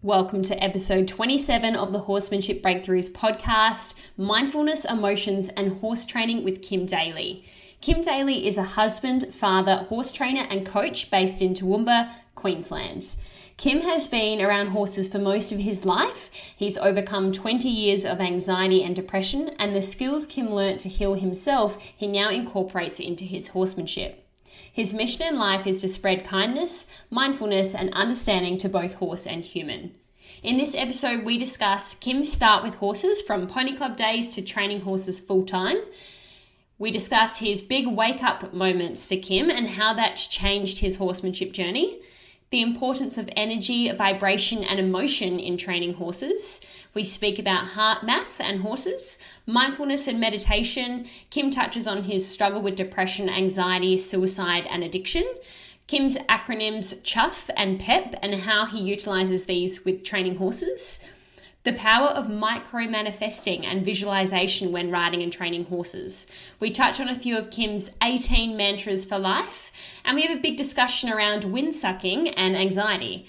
Welcome to episode 27 of the Horsemanship Breakthroughs podcast, Mindfulness, Emotions, and Horse Training with Kim Daley. Kim Daley is a husband, father, horse trainer, and coach based in Toowoomba, Queensland. Kim has been around horses for most of his life. He's overcome 20 years of anxiety and depression, and the skills Kim learnt to heal himself, he now incorporates into his horsemanship. His mission in life is to spread kindness, mindfulness, and understanding to both horse and human. In this episode, we discuss Kim's start with horses from pony club days to training horses full-time. We discuss his big wake-up moments for Kim and how that's changed his horsemanship journey. The importance of energy, vibration, and emotion in training horses. We speak about heart math and horses, mindfulness and meditation. Kim touches on his struggle with depression, anxiety, suicide, and addiction. Kim's acronyms Shuff and PEP and how he utilizes these with training horses. The power of micro-manifesting and visualization when riding and training horses. We touch on a few of Kim's 18 mantras for life, and we have a big discussion around wind-sucking and anxiety.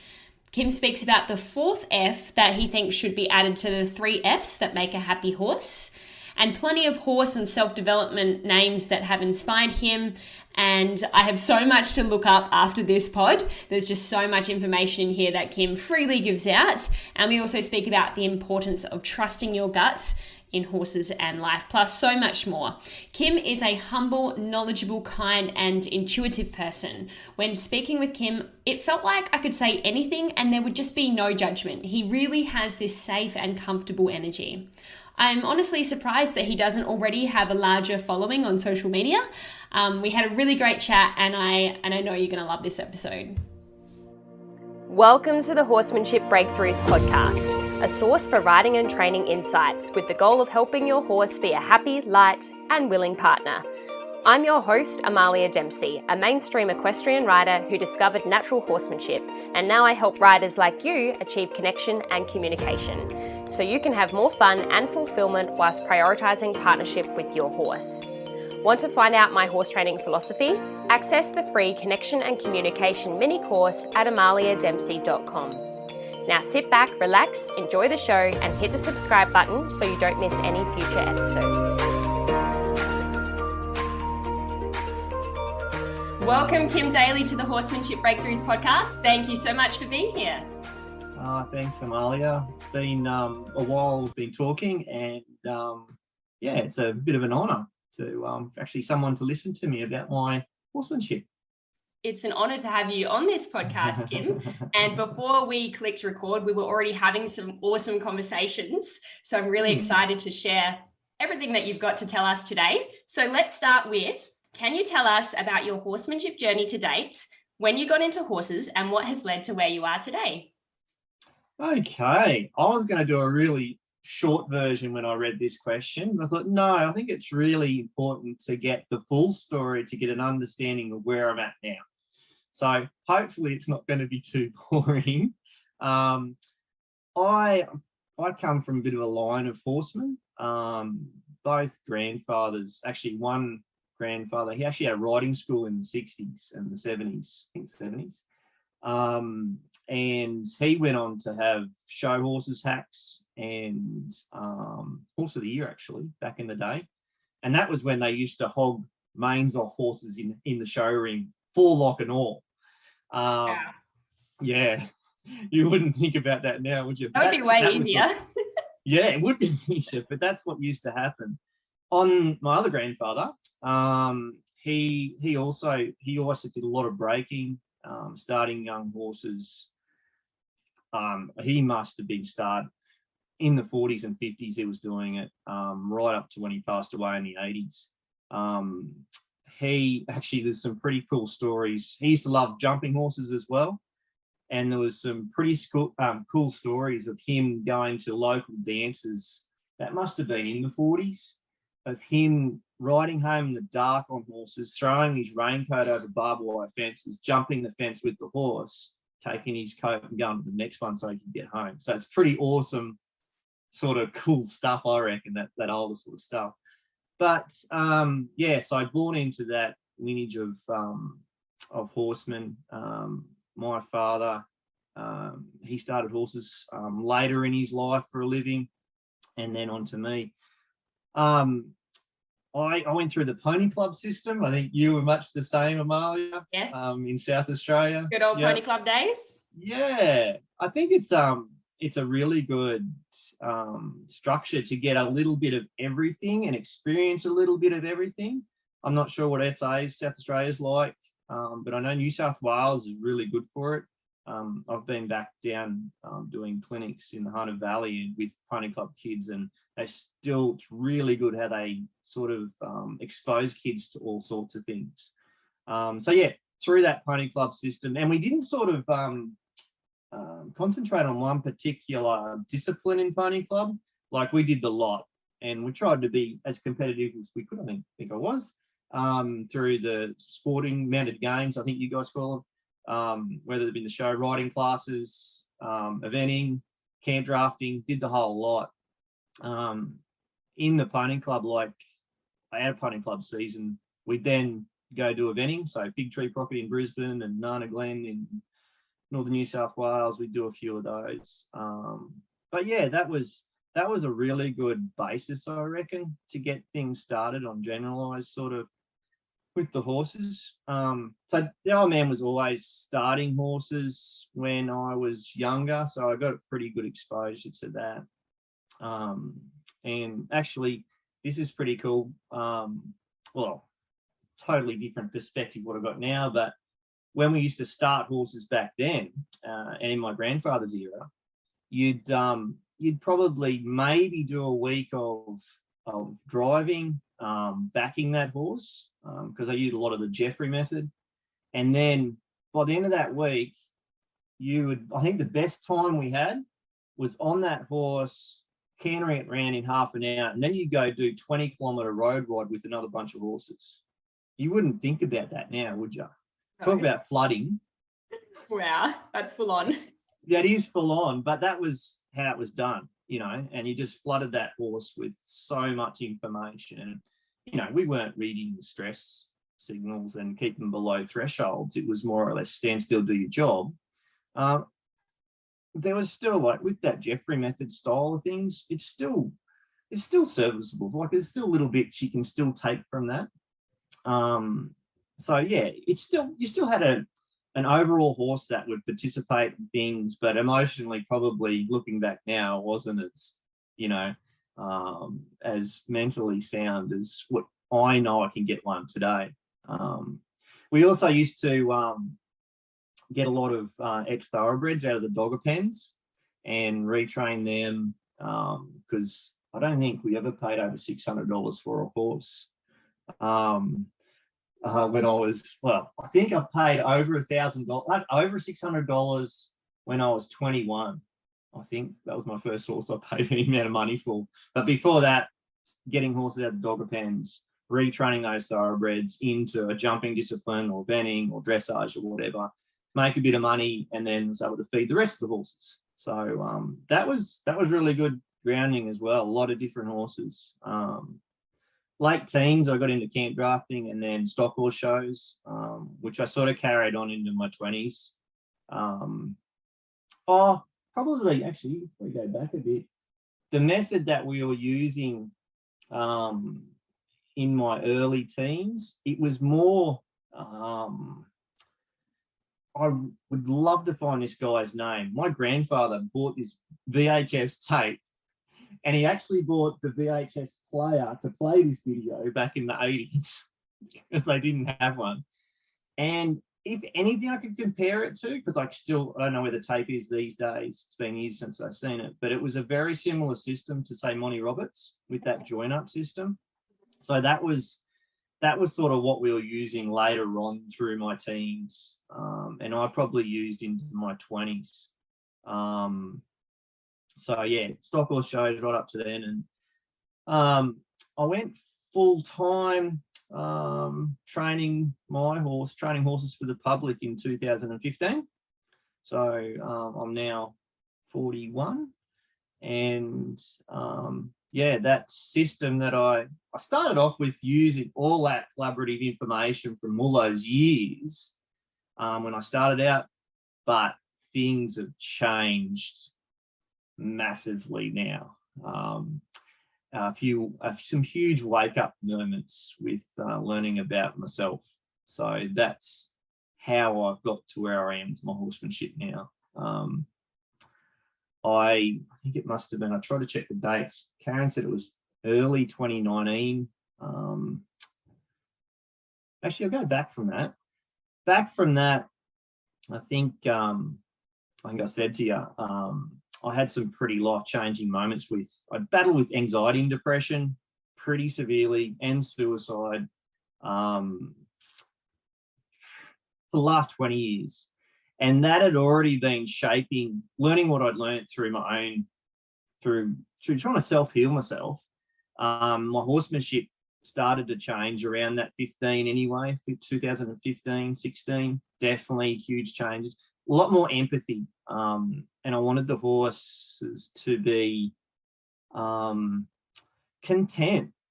Kim speaks about the fourth F that he thinks should be added to the 3 Fs that make a happy horse, and plenty of horse and self-development names that have inspired him. And I have so much to look up after this pod. There's just so much information in here that Kim freely gives out. And we also speak about the importance of trusting your gut in horses and life, plus so much more. Kim is a humble, knowledgeable, kind, and intuitive person. When speaking with Kim, it felt like I could say anything and there would just be no judgment. He really has this safe and comfortable energy. I'm honestly surprised that he doesn't already have a larger following on social media. We had a really great chat, and I know you're going to love this episode. Welcome to the Horsemanship Breakthroughs podcast, a source for riding and training insights with the goal of helping your horse be a happy, light, and willing partner. I'm your host, Amalia Dempsey, a mainstream equestrian rider who discovered natural horsemanship, and now I help riders like you achieve connection and communication, so you can have more fun and fulfillment whilst prioritizing partnership with your horse. Want to find out my horse training philosophy? Access the free Connection and Communication mini course at amaliadempsey.com. Now sit back, relax, enjoy the show, and hit the subscribe button so you don't miss any future episodes. Welcome, Kim Daley, to the Horsemanship Breakthroughs podcast. Thank you so much for being here. Thanks, Amalia. It's been a while we've been talking, and it's a bit of an honour to actually someone to listen to me about my horsemanship. It's an honour to have you on this podcast, Kim. And before we clicked record, we were already having some awesome conversations. So I'm really excited to share everything that you've got to tell us today. So let's start with, can you tell us about your horsemanship journey to date, when you got into horses, and what has led to where you are today? Okay, I was going to do a really short version when I read this question. I thought, no, I think it's really important to get the full story to get an understanding of where I'm at now. So hopefully it's not going to be too boring. I come from a bit of a line of horsemen. Both grandfathers, actually one grandfather, he actually had a riding school in the 60s and the 70s, I think 70s. And he went on to have show horses hacks and horse of the year, actually, back in the day. And that was when they used to hog manes off horses in the show ring, full lock and all. Yeah, you wouldn't think about that now, would you? That would be way easier. Yeah, it would be easier, but that's what used to happen. On my other grandfather, he also did a lot of breaking, starting young horses. He must have been started in the 40s and 50s. He was doing it right up to when he passed away in the 80s. There's some pretty cool stories. He used to love jumping horses as well. And there was some pretty cool stories of him going to local dances. That must have been in the 40s, of him riding home in the dark on horses, throwing his raincoat over barbed wire fences, jumping the fence with the horse, taking his coat and going to the next one so he could get home. So it's pretty awesome, sort of cool stuff, I reckon, that older sort of stuff. But so I born into that lineage of horsemen. My father he started horses later in his life for a living, and then on to me. I went through the pony club system. I think you were much the same, Amalia. Yeah. In South Australia. Good old pony club days. Yeah, I think it's a really good structure to get a little bit of everything and experience a little bit of everything. I'm not sure what SA's South Australia's like, but I know New South Wales is really good for it. I've been back down doing clinics in the Hunter Valley with pony club kids, and it's really good how they sort of expose kids to all sorts of things. So yeah, through that pony club system, and we didn't sort of concentrate on one particular discipline in pony club. Like, we did the lot, and we tried to be as competitive as we could. I think I was through the sporting mounted games, I think you guys call them. Whether it be the show riding classes, eventing, camp drafting, did the whole lot. In the pony club, like our pony club season, we'd then go do eventing. So Fig Tree Property in Brisbane and Nana Glen in northern New South Wales, we'd do a few of those. But yeah, that was a really good basis, I reckon, to get things started on generalised sort of with the horses. So the old man was always starting horses when I was younger, so I got a pretty good exposure to that. And actually, this is pretty cool. Well, totally different perspective what I've got now, but when we used to start horses back then, and in my grandfather's era, you'd probably maybe do a week of driving, backing that horse, because I used a lot of the Jeffrey method. And then by the end of that week, I think the best time we had was on that horse, cantering it around in half an hour, and then you go do 20-kilometre road ride with another bunch of horses. You wouldn't think about that now, would you? No. Talk about flooding. Wow, that's full on. That is full on, but that was how it was done, and you just flooded that horse with so much information. We weren't reading the stress signals and keep them below thresholds. It was more or less stand still, do your job. There was still, like, with that Jeffrey method style of things, it's still serviceable. Like, there's still little bits you can still take from that. So yeah, you still had an overall horse that would participate in things, but emotionally, probably looking back now, wasn't as mentally sound as what I know I can get one today. We also used to get a lot of ex-thoroughbreds out of the dogger pens and retrain them, because I don't think we ever paid over $600 for a horse. When I was, I think I paid over $1,000, over $600 when I was 21. I think that was my first horse I paid any amount of money for. But before that, getting horses out of the dogger pens, retraining those thoroughbreds into a jumping discipline or venting or dressage or whatever, make a bit of money, and then was able to feed the rest of the horses. So that was really good grounding as well. A lot of different horses. Late teens, I got into camp drafting and then stock horse shows, which I sort of carried on into my 20s. Probably, actually, if we go back a bit, the method that we were using in my early teens, it was more, I would love to find this guy's name. My grandfather bought this VHS tape, and he actually bought the VHS player to play this video back in the 80s because they didn't have one. And if anything I could compare it to, because I don't know where the tape is these days. It's been years since I've seen it, but it was a very similar system to, say, Monty Roberts with that join-up system. So that was sort of what we were using later on through my teens, and I probably used into my 20s. So yeah, stock horse shows right up to then, and I went full time training horses for the public in 2015. So I'm now 41, and yeah, that system that I started off with using all that collaborative information from all those years when I started out, but things have changed massively now. Some huge wake up moments with learning about myself. So that's how I've got to where I am to my horsemanship now. I think it must have been, I tried to check the dates. Karen said it was early 2019. Actually, I'll go back from that. I think I said to you, I had some pretty life-changing moments I battled with anxiety and depression pretty severely and suicide for the last 20 years. And that had already been learning what I'd learned through trying to self-heal myself. My horsemanship started to change around that 15 anyway, 2015, 16, definitely huge changes. A lot more empathy. And I wanted the horses to be content,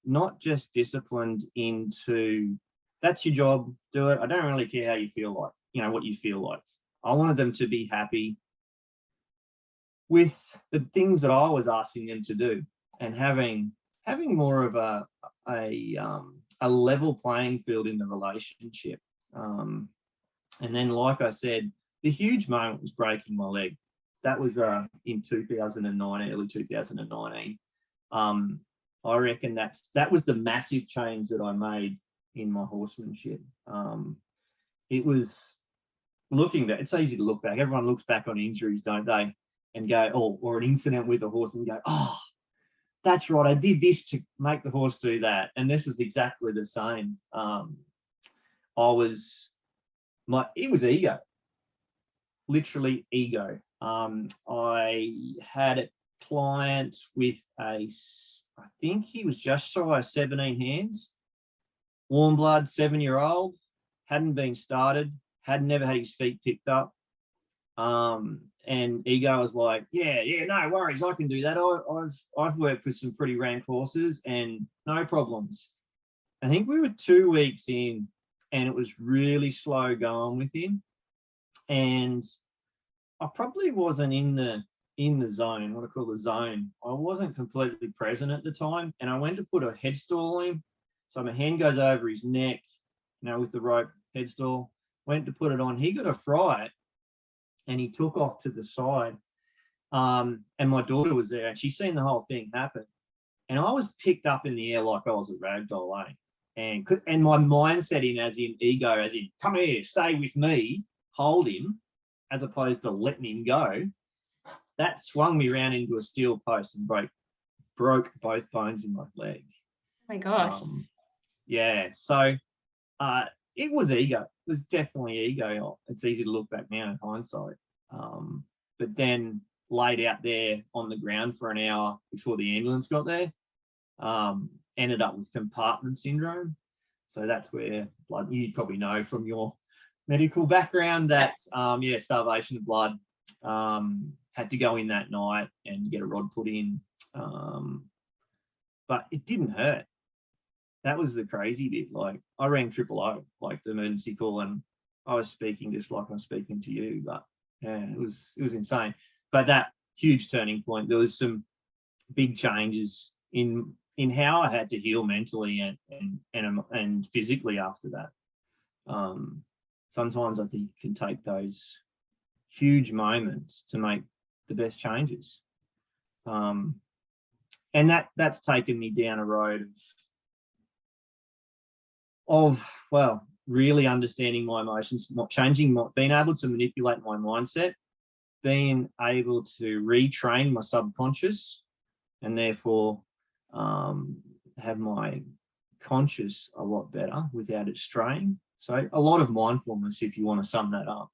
not just disciplined into, that's your job, do it. I don't really care how you feel like, what you feel like. I wanted them to be happy with the things that I was asking them to do, and having more of a level playing field in the relationship. And then, like I said, the huge moment was breaking my leg. That was in 2009, early 2019. I reckon that was the massive change that I made in my horsemanship. It was looking back. It's easy to look back. Everyone looks back on injuries, don't they? And go, or an incident with a horse, and go, oh, that's right, I did this to make the horse do that. And this is exactly the same. It was ego, literally ego. I had a client with I think he was just shy of 17 hands, warm blood, 7-year-old, hadn't been started, had never had his feet picked up. And ego was like, yeah, no worries, I can do that. I've worked with some pretty rank horses and no problems. I think we were 2 weeks in, and it was really slow going with him. And I probably wasn't in the zone, what I call the zone. I wasn't completely present at the time, and I went to put a headstall on him. So my hand goes over his neck, with the rope headstall. Went to put it on. He got a fright, and he took off to the side. And my daughter was there, and she's seen the whole thing happen. And I was picked up in the air like I was a rag doll, And my mind set in as in ego, as in, come here, stay with me, hold him, as opposed to letting him go. That swung me around into a steel post and broke both bones in my leg. Oh my gosh. So it was ego. It was definitely ego. It's easy to look back now in hindsight. But then laid out there on the ground for an hour before the ambulance got there, ended up with compartment syndrome. So that's where blood, you probably know from your medical background that, starvation of blood, had to go in that night and get a rod put in. But it didn't hurt. That was the crazy bit. Like, I rang 000, like the emergency call, and I was speaking just like I'm speaking to you. But yeah, it was insane. But that huge turning point, there was some big changes in how I had to heal mentally and physically after that. Sometimes I think it can take those huge moments to make the best changes. And that's taken me down a road of really understanding my emotions, being able to manipulate my mindset, being able to retrain my subconscious, and therefore have my conscious a lot better without it straying. So a lot of mindfulness, if you want to sum that up.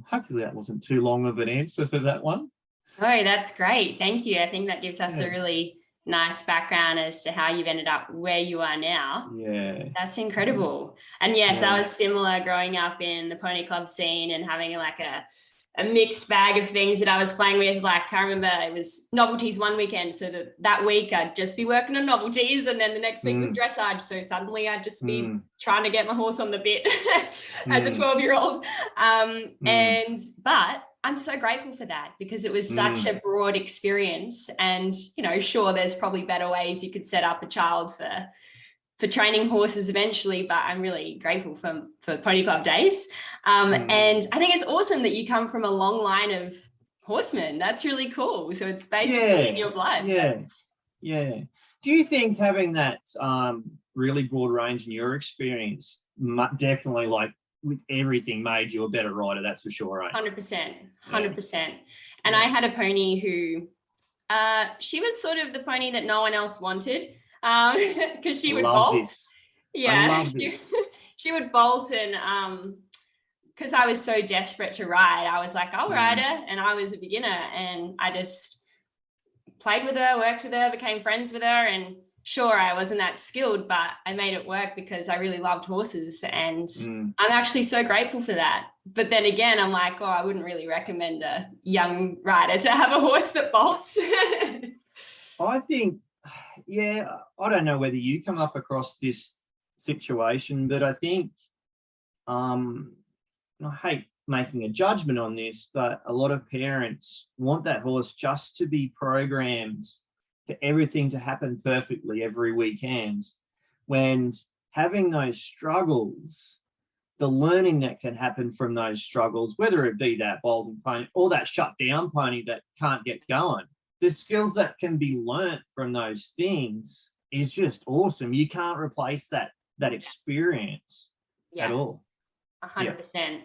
Hopefully that wasn't too long of an answer for that one. Oh, that's great. Thank you. I think that gives us a really nice background as to how you've ended up where you are now. Yeah. That's incredible. And yes, I was similar growing up in the pony club scene and having like a mixed bag of things that I was playing with. Like I remember it was novelties one weekend, so that week I'd just be working on novelties, and then the next week with dressage. So suddenly I'd just be trying to get my horse on the bit as a 12-year-old. But I'm so grateful for that, because it was such a broad experience. And, you know, sure, there's probably better ways you could set up a child for training horses eventually, but I'm really grateful for Pony Club days. And I think it's awesome that you come from a long line of horsemen. That's really cool. So it's basically in your blood. Yeah. Do you think having that really broad range in your experience definitely, like with everything, made you a better rider? That's for sure, right? 100%. And I had a pony who, she was sort of the pony that no one else wanted, because she would bolt. Yeah, she would bolt, and because I was so desperate to ride, I was like, I'll ride her, and I was a beginner, and I just played with her, worked with her, became friends with her, and sure, I wasn't that skilled, but I made it work because I really loved horses, and I'm actually so grateful for that. But then again, I'm like, I wouldn't really recommend a young rider to have a horse that bolts. I think, I don't know whether you come up across this situation, but I think, I hate making a judgment on this, but a lot of parents want that horse just to be programmed for everything to happen perfectly every weekend, when having those struggles, the learning that can happen from those struggles, whether it be that bolting pony or that shut down pony that can't get going, the skills that can be learnt from those things is just awesome. You can't replace that experience at all. 100%.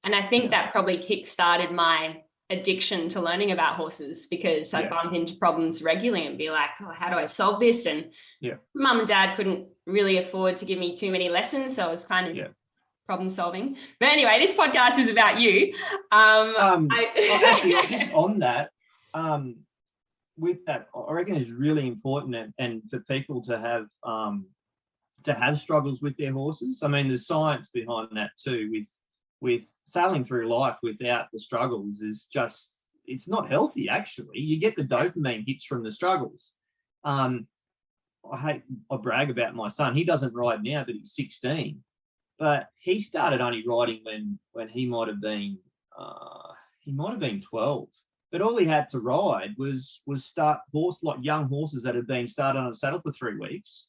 And I think that probably kick-started my addiction to learning about horses, because I bump into problems regularly and be like, how do I solve this? And mum and dad couldn't really afford to give me too many lessons, so it was kind of problem solving. But anyway, this podcast is about you. Actually, just on that, with that, I reckon it's really important and for people to have struggles with their horses. I mean, there's science behind that too, with sailing through life without the struggles is just, it's not healthy, actually. You get the dopamine hits from the struggles. I brag about my son. He doesn't ride now, but he's 16. But he started only riding when he might have been 12. But all he had to ride was start young horses that had been started on a saddle for 3 weeks.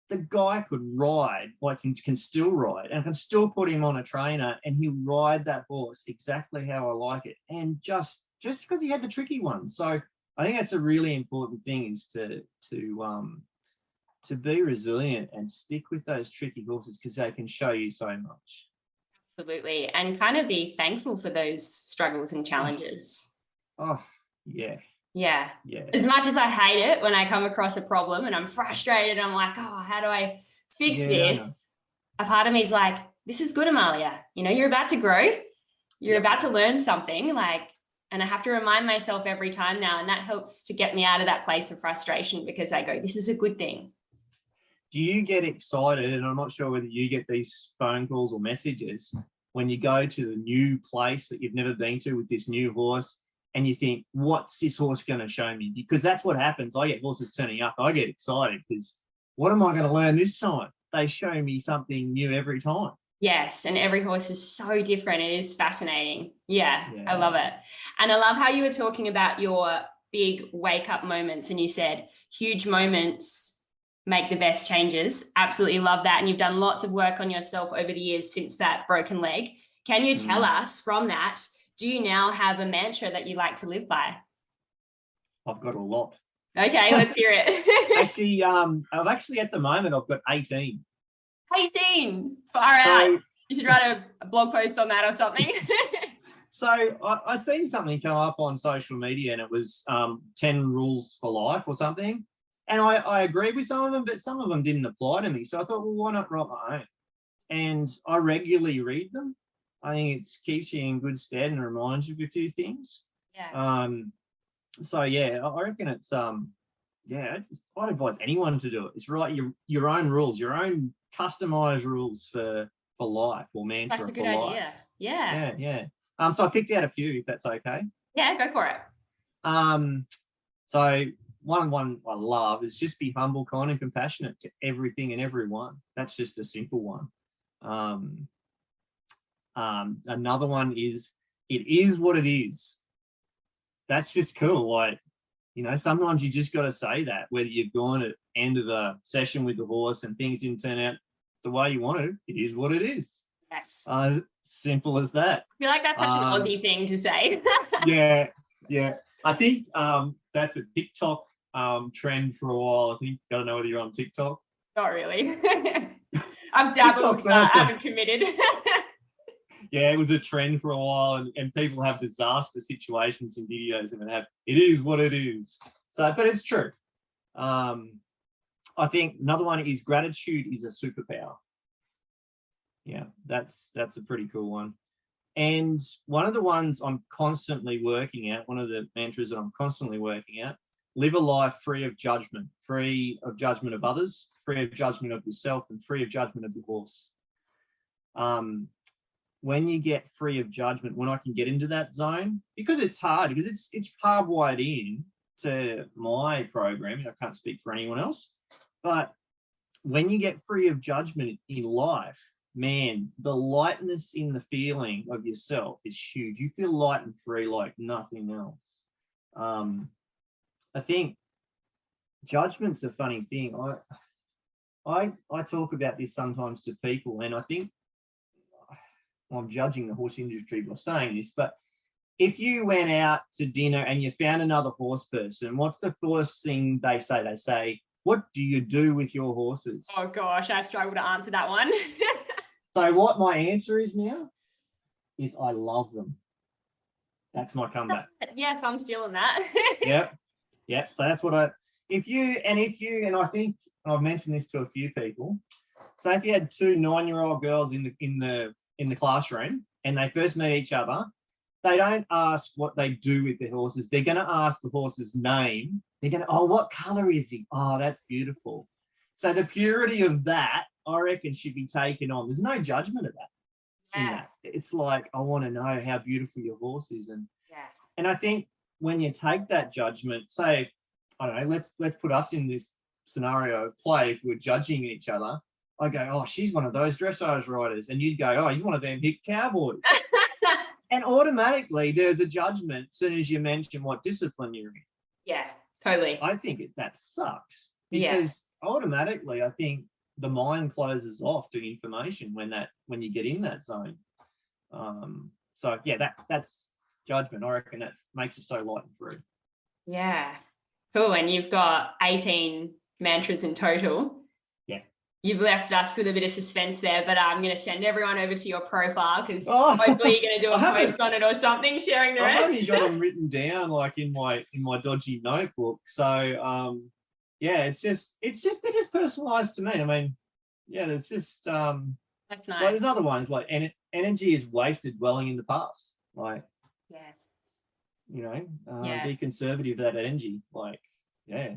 The guy could ride, like he can still ride, and I can still put him on a trainer and he'll ride that horse exactly how I like it. And just because he had the tricky ones. So I think that's a really important thing, is to be resilient and stick with those tricky horses, because they can show you so much. Absolutely. And kind of be thankful for those struggles and challenges. Yeah. As much as I hate it when I come across a problem and I'm frustrated, I'm like, how do I fix this? A part of me is like, this is good, Amalia. You know, you're about to grow. You're about to learn something, and I have to remind myself every time now. And that helps to get me out of that place of frustration, because I go, this is a good thing. Do you get excited? And I'm not sure whether you get these phone calls or messages when you go to the new place that you've never been to with this new horse, and you think, what's this horse going to show me? Because that's what happens. I get horses turning up. I get excited because what am I going to learn this time? They show me something new every time. Yes, and every horse is so different. It is fascinating. Yeah, I love it. And I love how you were talking about your big wake-up moments, and you said huge moments make the best changes. Absolutely love that. And you've done lots of work on yourself over the years since that broken leg. Can you tell us from that, do you now have a mantra that you like to live by? I've got a lot. Okay, let's hear it. Actually, at the moment, I've got 18. 18? Far out. You should write a blog post on that or something. So I seen something come up on social media, and it was 10 rules for life or something. And I agree with some of them, but some of them didn't apply to me. So I thought, well, why not write my own? And I regularly read them. I think it keeps you in good stead and reminds you of a few things. Yeah. So yeah, I reckon it's I'd advise anyone to do it. It's write your own rules, your own customized rules for life, or mantra for life. Idea. Yeah. Yeah. So I picked out a few, if that's okay. Yeah, go for it. So one I love is just be humble, kind, and compassionate to everything and everyone. That's just a simple one. Another one is, it is what it is. That's just cool. Like, you know, sometimes you just got to say that, whether you've gone at the end of a session with the horse and things didn't turn out the way you wanted. It is what it is. Yes. Simple as that. I feel like that's such an Aussie thing to say. Yeah. I think that's a TikTok trend for a while. I think, I don't know whether you're on TikTok. Not really. I've dabbled, but I haven't committed. Yeah, it was a trend for a while, and people have disaster situations in videos, and it is what it is. So, but it's true. I think another one is gratitude is a superpower. Yeah, that's a pretty cool one. And one of the ones I'm constantly working at, one of the mantras that I'm constantly working at, live a life free of judgment of others, free of judgment of yourself, and free of judgment of your horse. When you get free of judgment, when I can get into that zone, because it's hard, because it's hardwired in to my programming. I can't speak for anyone else, but when you get free of judgment in life, man, the lightness in the feeling of yourself is huge. You feel light and free like nothing else. I think judgment's a funny thing. I talk about this sometimes to people, and I think I'm judging the horse industry by saying this, but if you went out to dinner and you found another horse person, what's the first thing they say? They say, "What do you do with your horses?" Oh gosh, I struggle to answer that one. So what my answer is now is I love them. That's my comeback. Yes, I'm still in that. Yep. So that's what and I think I've mentioned this to a few people. So if you had two 9-year-old girls in the classroom and they first meet each other, they don't ask what they do with their horses. They're going to ask the horse's name. They're going to, oh, what color is he? Oh, that's beautiful. So the purity of that, I reckon, should be taken on. There's no judgment of that. In that. It's like, I want to know how beautiful your horse is. And I think when you take that judgment, say, I don't know, let's put us in this scenario of play. If we're judging each other, I go, oh, she's one of those dressage riders. And you'd go, oh, he's one of them hick cowboys. And automatically there's a judgment as soon as you mention what discipline you're in. Yeah, totally. I think that sucks. Because automatically I think the mind closes off to information when you get in that zone. So yeah, that's judgment. I reckon that makes it so light and free. Yeah. Cool. And you've got 18 mantras in total. You've left us with a bit of suspense there, but I'm going to send everyone over to your profile because hopefully you're going to do a post on it or something, sharing the rest. I've only got them written down like in my dodgy notebook. So yeah, it's just they're just personalized to me. I mean, yeah, there's just that's nice. Like, there's other ones like energy is wasted dwelling in the past. Like, yes, you know, be conservative of that energy. Like, yeah.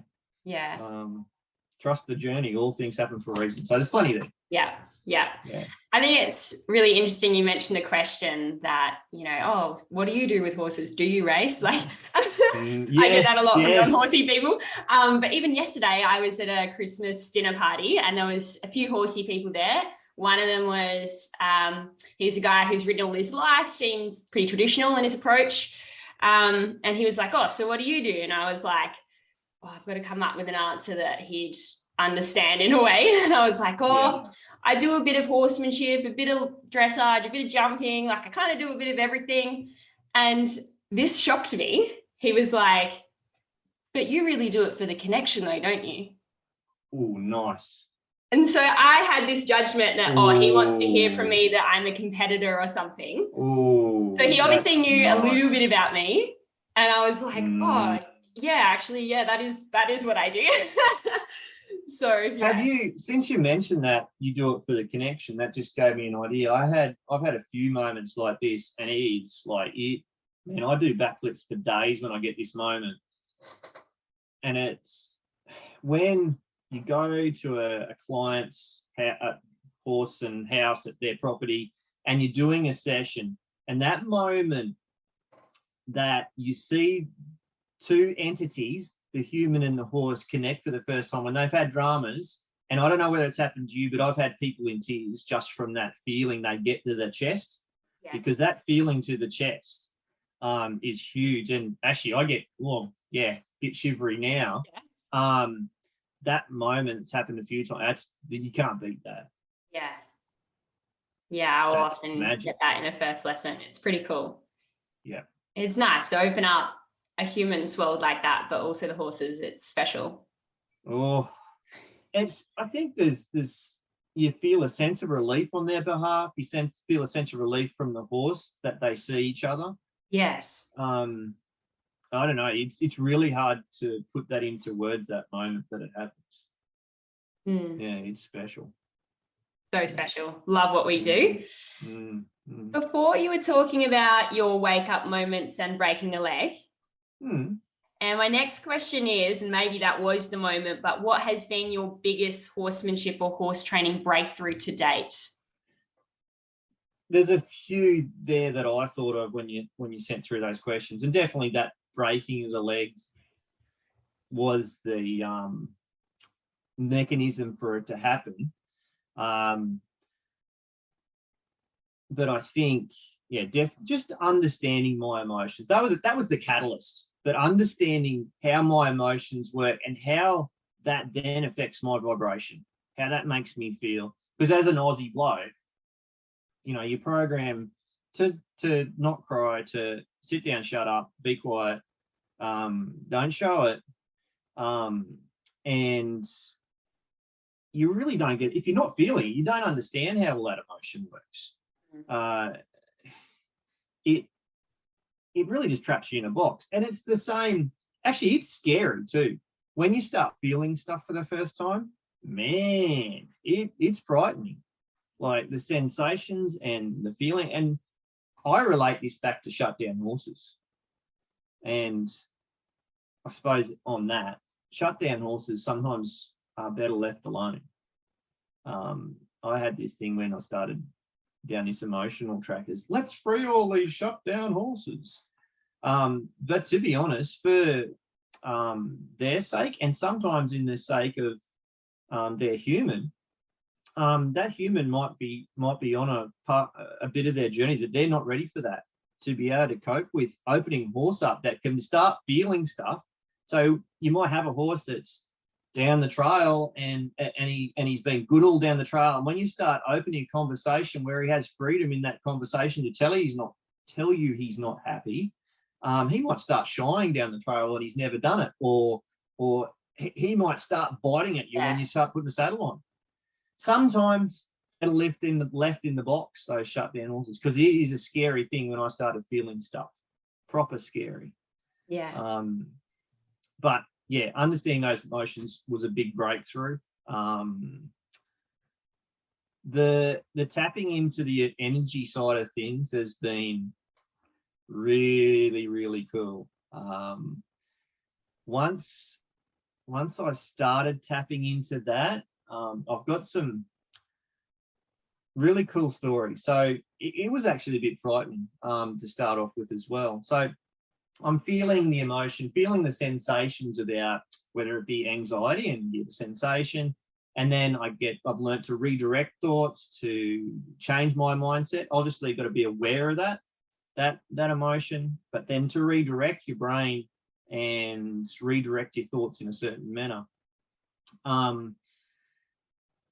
Trust the journey. All things happen for a reason. So there's plenty there. Yeah. I think it's really interesting you mentioned the question that, you know, oh, what do you do with horses? Do you race? Like, I get that a lot from non-horsey people. But even yesterday, I was at a Christmas dinner party and there was a few horsey people there. One of them was, he's a guy who's ridden all his life, seems pretty traditional in his approach. And he was like, oh, so what do you do? And I was like, oh, I've got to come up with an answer that he'd understand in a way. And I was like, I do a bit of horsemanship, a bit of dressage, a bit of jumping. Like I kind of do a bit of everything. And this shocked me. He was like, but you really do it for the connection though, don't you? Oh, nice. And so I had this judgment that, he wants to hear from me that I'm a competitor or something. Oh, so he obviously knew a little bit about me. And I was like, that is what I do. So have you, since you mentioned that you do it for the connection, that just gave me an idea. I've had a few moments like this, and it's like man, I do backflips for days when I get this moment. And it's when you go to a client's horse and house at their property and you're doing a session And that moment that you see two entities, the human and the horse, connect for the first time when they've had dramas. And I don't know whether it's happened to you, but I've had people in tears just from that feeling they get to the chest, because that feeling to the chest is huge. And actually, I get, a bit shivery now. That moment, it's happened a few times. You can't beat that. I'll That's often magic. get that in a first lesson. It's pretty cool. Yeah. It's nice to open up a human's world like that, but also the horses. It's special. Oh, I think there's you feel a sense of relief on their behalf. You feel a sense of relief from the horse that they see each other. Yes. I don't know. It's really hard to put that into words, that moment that it happens. Yeah, it's special. So special. Love what we do. Before, you were talking about your wake up moments and breaking a leg. And my next question is, and maybe that was the moment, but what has been your biggest horsemanship or horse training breakthrough to date? There's a few there that I thought of when you sent through those questions, and definitely that breaking of the leg was the mechanism for it to happen. But I think, just understanding my emotions, that was the catalyst. But understanding how my emotions work and how that then affects my vibration, how that makes me feel. Because as an Aussie bloke, you program to not cry, to sit down, shut up, be quiet, don't show it. And you really don't get, if you're not feeling it, you don't understand how all that emotion works. It really just traps you in a box. And it's the same, actually, it's scary too. When you start feeling stuff for the first time, man, it's frightening. Like the sensations and the feeling. And I relate this back to shut down horses. And I suppose on that, shut down horses sometimes are better left alone. I had this thing when I started down this emotional track is, let's free all these shut down horses. But to be honest, for their sake, and sometimes in the sake of their human, that human might be on a bit of their journey that they're not ready for that, to be able to cope with opening horse up that can start feeling stuff. So you might have a horse that's down the trail and he's been good all down the trail, and when you start opening a conversation where he has freedom in that conversation to tell you he's not happy, he might start shying down the trail and he's never done it, or he might start biting at you when you start putting the saddle on. Sometimes it'll left in the box, those shut down horses, because it is a scary thing. When I started feeling stuff, proper scary. But yeah, understanding those emotions was a big breakthrough. The tapping into the energy side of things has been really, really cool. Once I started tapping into that, I've got some really cool stories. So it was actually a bit frightening to start off with as well. So I'm feeling the emotion, feeling the sensations about whether it be anxiety and the sensation. And then I've learned to redirect thoughts, to change my mindset. Obviously, you've got to be aware of that emotion, but then to redirect your brain and redirect your thoughts in a certain manner.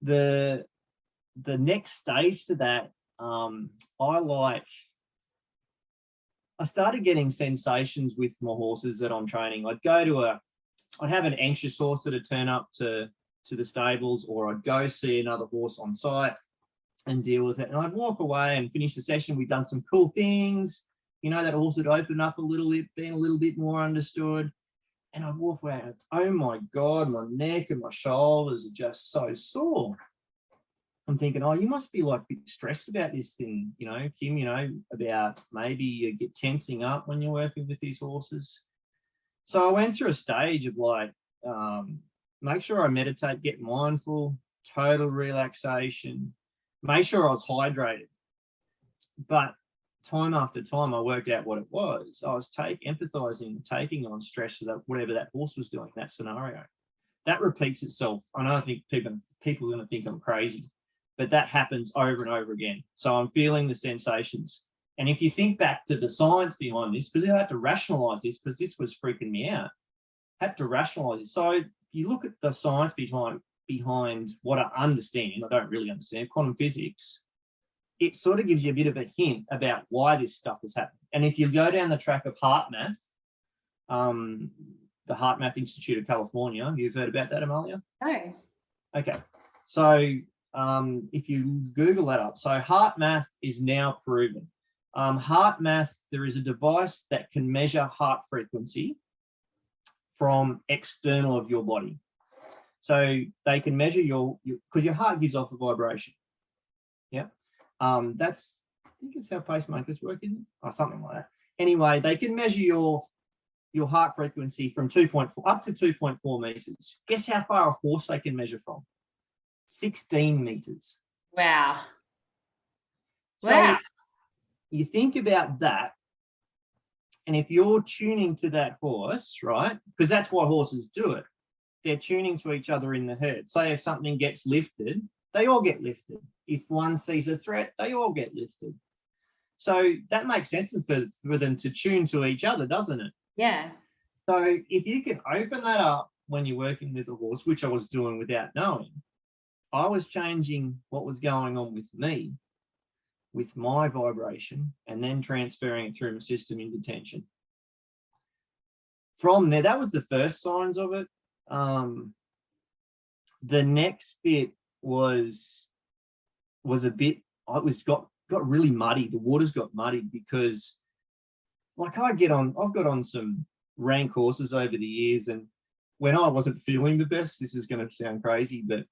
The next stage to that, I started getting sensations with my horses that I'm training. I'd have an anxious horse that would turn up to the stables, or I'd go see another horse on site and deal with it. And I'd walk away and finish the session. We'd done some cool things. That horse had opened up a little bit, been a little bit more understood. And I'd walk away and, oh my God, my neck and my shoulders are just so sore. I'm thinking, oh, you must be like a bit stressed about this thing, Kim, about maybe you get tensing up when you're working with these horses. So I went through a stage of make sure I meditate, get mindful, total relaxation, make sure I was hydrated. But time after time, I worked out what it was. I was empathizing, taking on stress so that whatever that horse was doing in that scenario. That repeats itself. I know I think people are going to think I'm crazy, but that happens over and over again. So I'm feeling the sensations. And if you think back to the science behind this, because I had to rationalize this because this was freaking me out, had to rationalize it. So you look at the science behind what I understand, I don't really understand, quantum physics, it sort of gives you a bit of a hint about why this stuff is happening. And if you go down the track of heart math, the Heart Math Institute of California, you've heard about that, Amalia? No. Okay. So if you Google that up, so heart math is now proven. Heart math, there is a device that can measure heart frequency from external of your body. So they can measure because your heart gives off a vibration. Yeah. I think it's how pacemakers work, isn't it? Or something like that. Anyway, they can measure your heart frequency from 2.4 up to 2.4 meters. Guess how far a horse they can measure from? 16 meters. Wow. So you think about that, and if you're tuning to that horse, right, because that's why horses do it, they're tuning to each other in the herd. Say if something gets lifted, they all get lifted. If one sees a threat, they all get lifted. So that makes sense for them to tune to each other, doesn't it? Yeah. So if you can open that up when you're working with a horse, which I was doing without knowing, I was changing what was going on with me, with my vibration, and then transferring it through my system into tension. From there, that was the first signs of it. The next bit was a bit, got really muddy. The waters got muddy because like I've got on some rank horses over the years, and when I wasn't feeling the best, this is going to sound crazy, but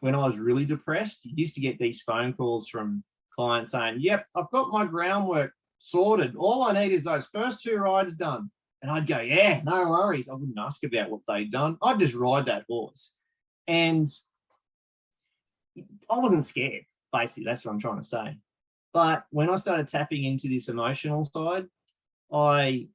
when I was really depressed, you used to get these phone calls from clients saying, yep, I've got my groundwork sorted. All I need is those first 2 rides done. And I'd go, yeah, no worries. I wouldn't ask about what they'd done. I'd just ride that horse. And I wasn't scared, basically. That's what I'm trying to say. But when I started tapping into this emotional side, I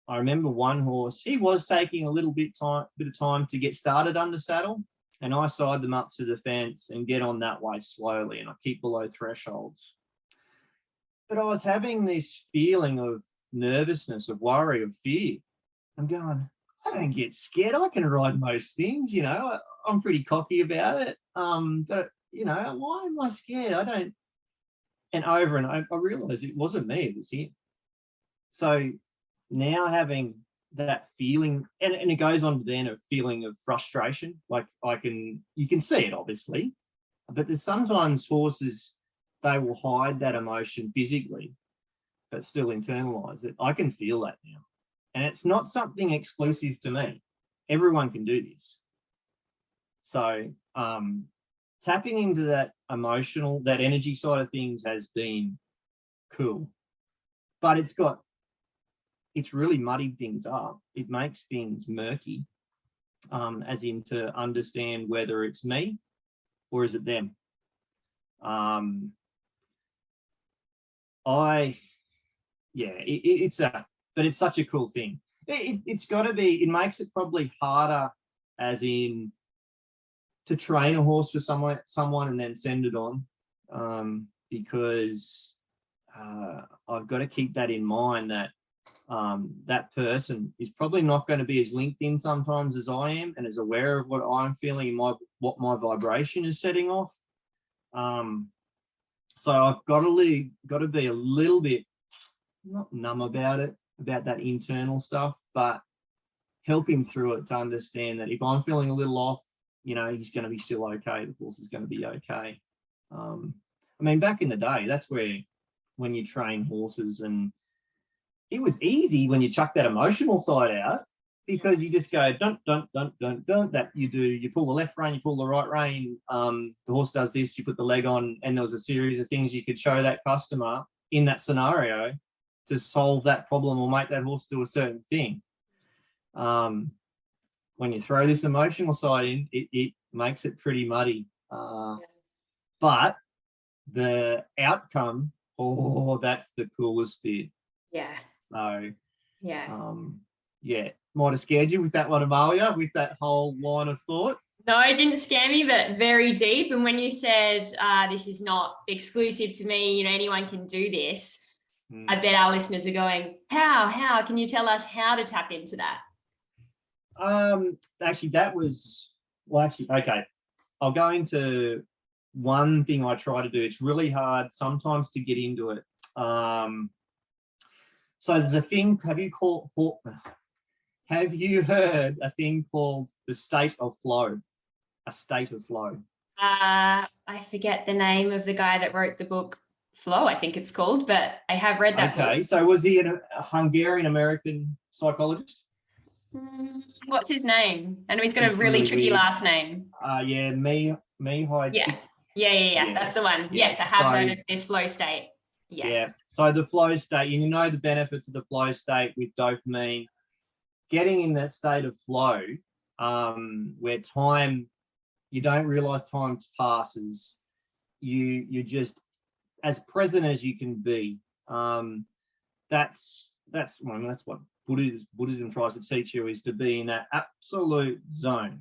remember one horse, he was taking a little bit of time to get started under saddle, and I side them up to the fence and get on that way slowly, and I keep below thresholds. But I was having this feeling of nervousness, of worry, of fear. I'm going, I don't get scared. I can ride most things, you know. I'm pretty cocky about it. But, you know, why am I scared? I don't. And over and over, I realized it wasn't me, it was him. So now having that feeling, and it goes on to then a feeling of frustration, like you can see it obviously, but there's sometimes horses, they will hide that emotion physically, but still internalize it. I can feel that now. And it's not something exclusive to me. Everyone can do this. So tapping into that emotional, that energy side of things has been cool, but it's really muddied things up. It makes things murky, as in to understand whether it's me or is it them. But it's such a cool thing. It's got to be, it makes it probably harder as in to train a horse for someone and then send it on, because I've got to keep that in mind that that person is probably not going to be as linked in sometimes as I am and as aware of what I'm feeling and what my vibration is setting off. So I've got to be a little bit not numb about it, about that internal stuff, but help him through it to understand that if I'm feeling a little off, you know, he's going to be still okay. The horse is going to be okay. I mean, back in the day, that's where when you train horses, and it was easy when you chuck that emotional side out, because you just go dun dun dun dun dun. That you pull the left rein, you pull the right rein. The horse does this, you put the leg on, and there was a series of things you could show that customer in that scenario to solve that problem or make that horse do a certain thing. When you throw this emotional side in, it makes it pretty muddy. But the outcome Oh, that's the coolest bit. Yeah. So, yeah. Yeah, might have scared you with that one, Amalia, with that whole line of thought. No, it didn't scare me, but very deep. And when you said this is not exclusive to me, anyone can do this, I bet our listeners are going, how? Can you tell us how to tap into that? Actually, that was, okay. I'll go into one thing I try to do. It's really hard sometimes to get into it. So there's a thing, have you heard a thing called the state of flow? A state of flow. I forget the name of the guy that wrote the book Flow, I think it's called, but I have read that book. Okay, so was he a Hungarian-American psychologist? What's his name? I know he's got a really tricky weird last name. Yeah, Mihai. Yeah. That's the one. Yeah. Yes, I have heard of this flow state. Yes. Yeah, so the flow state, you know the benefits of the flow state with dopamine. Getting in that state of flow, where you don't realize time passes, you're just as present as you can be. That's what Buddhism tries to teach you, is to be in that absolute zone.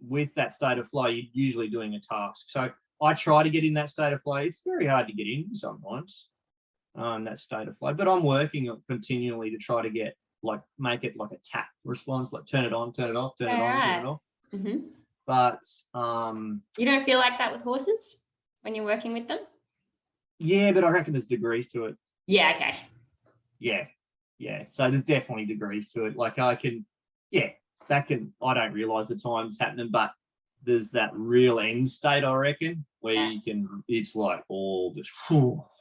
With that state of flow, you're usually doing a task. So I try to get in that state of flow. It's very hard to get in sometimes, that state of flow, but I'm working continually to try to make it like a tap response, like turn it on, turn it off, turn it on, turn it off. Mm-hmm. But you don't feel like that with horses when you're working with them? Yeah, but I reckon there's degrees to it. Yeah, okay. Yeah. So there's definitely degrees to it. Like I don't realise the time's happening, but there's that real end state, I reckon, where it's like all just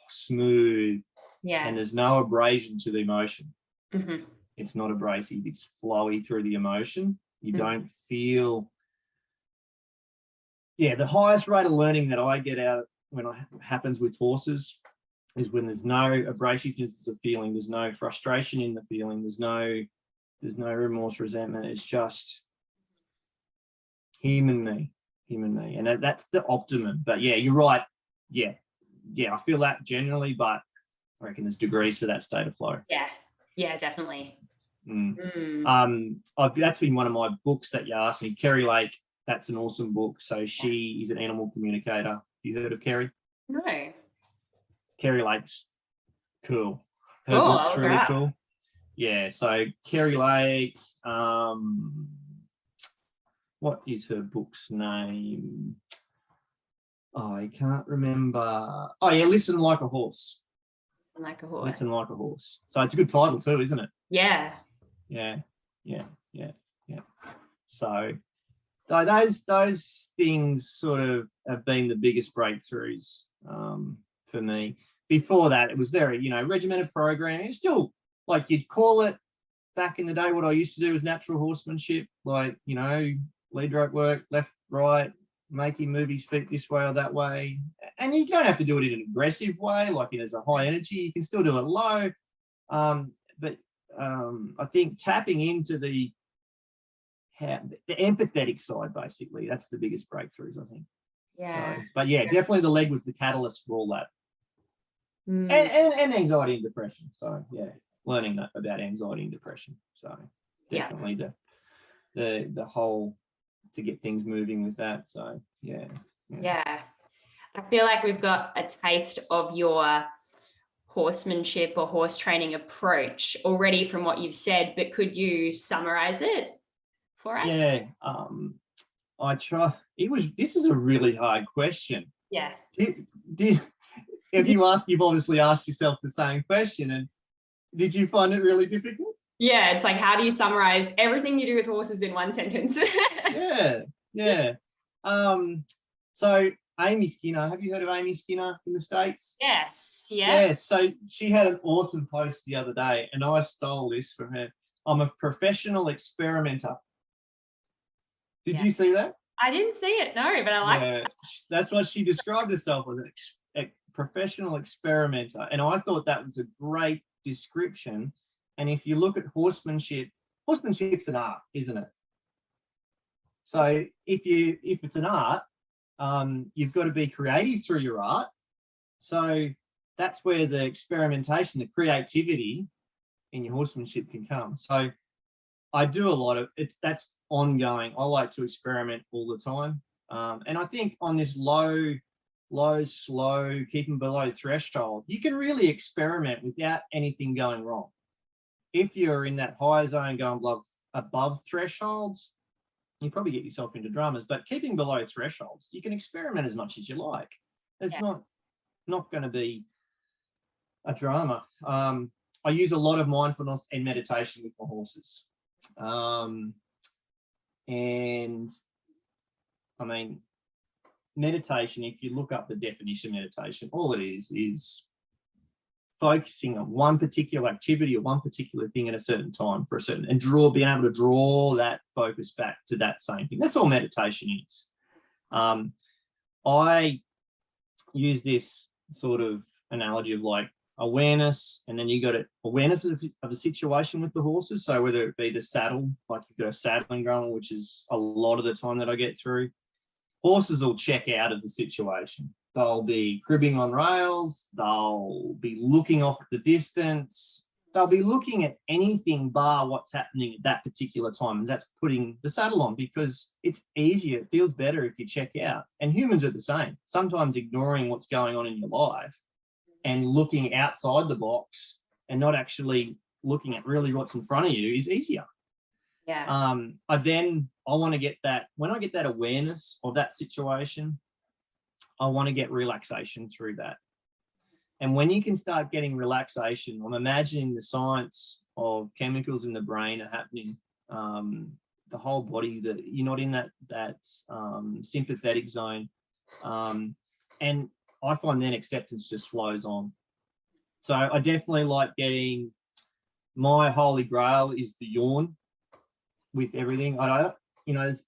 smooth. Yeah. And there's no abrasion to the emotion. Mm-hmm. It's not abrasive, it's flowy through the emotion. You don't feel. Yeah, the highest rate of learning that I get out when it happens with horses is when there's no abrasiveness of feeling, there's no frustration in the feeling, there's no remorse, resentment. It's just him and me, and that's the optimum. But yeah, you're right. Yeah, I feel that generally, but I reckon there's degrees to that state of flow. Yeah, definitely. That's been one of my books that you asked me. Kerry Lake, that's an awesome book. So she is an animal communicator. Have you heard of Kerry? No. Kerry Lake's cool. Her book's really cool. Yeah, so Kerry Lake, what is her book's name? Oh, I can't remember. Oh, yeah, Listen Like a Horse. Listen Like a Horse. So it's a good title too, isn't it? Yeah. So those things sort of have been the biggest breakthroughs for me. Before that, it was very, regimented programming. It's still like you'd call it back in the day. What I used to do was natural horsemanship, like, lead rope work, left, right, making move his feet this way or that way. And you don't have to do it in an aggressive way, like there's a high energy. You can still do it low. But I think tapping into the empathetic side, basically, that's the biggest breakthroughs, I think. Yeah. So, but yeah, definitely the leg was the catalyst for all that. And anxiety and depression. So yeah, learning that about anxiety and depression. So definitely the whole to get things moving with that. So yeah. I feel like we've got a taste of your horsemanship or horse training approach already from what you've said, but could you summarize it for us? Yeah, I try. This is a really hard question. Yeah. You've obviously asked yourself the same question, and did you find it really difficult? Yeah, it's like, how do you summarize everything you do with horses in one sentence? Yeah. So Amy Skinner, have you heard of Amy Skinner in the States? Yes. Yeah. Yeah, so she had an awesome post the other day, and I stole this from her. I'm a professional experimenter. Did you see that? I didn't see it, no, but I like it. That's what she described herself as, a professional experimenter. And I thought that was a great description. And if you look at horsemanship's an art, isn't it? So if it's an art, you've got to be creative through your art. So that's where the experimentation, the creativity in your horsemanship can come. So I do a lot of that's ongoing. I like to experiment all the time. And I think on this low, slow, keeping below threshold, you can really experiment without anything going wrong. If you're in that higher zone going above thresholds, you probably get yourself into dramas. But keeping below thresholds, you can experiment as much as you like. It's not going to be a drama. I use a lot of mindfulness and meditation with my horses. And I mean, meditation, if you look up the definition of meditation, all it is focusing on one particular activity or one particular thing at a certain time for a certain, and being able to draw that focus back to that same thing. That's all meditation is. I use this sort of analogy of like awareness, and then you got awareness of a situation with the horses. So whether it be the saddle, like you've got a saddling going, which is a lot of the time that I get through, horses will check out of the situation. They'll be cribbing on rails. They'll be looking off at the distance. They'll be looking at anything bar what's happening at that particular time. And that's putting the saddle on, because it's easier. It feels better if you check out. And humans are the same. Sometimes ignoring what's going on in your life and looking outside the box and not actually looking at really what's in front of you is easier. Yeah. I want to get that, when I get that awareness of that situation, I want to get relaxation through that. And when you can start getting relaxation, I'm imagining the science of chemicals in the brain are happening, the whole body, that you're not in that sympathetic zone. And I find then acceptance just flows on. So I definitely like getting, my holy grail is the yawn with everything.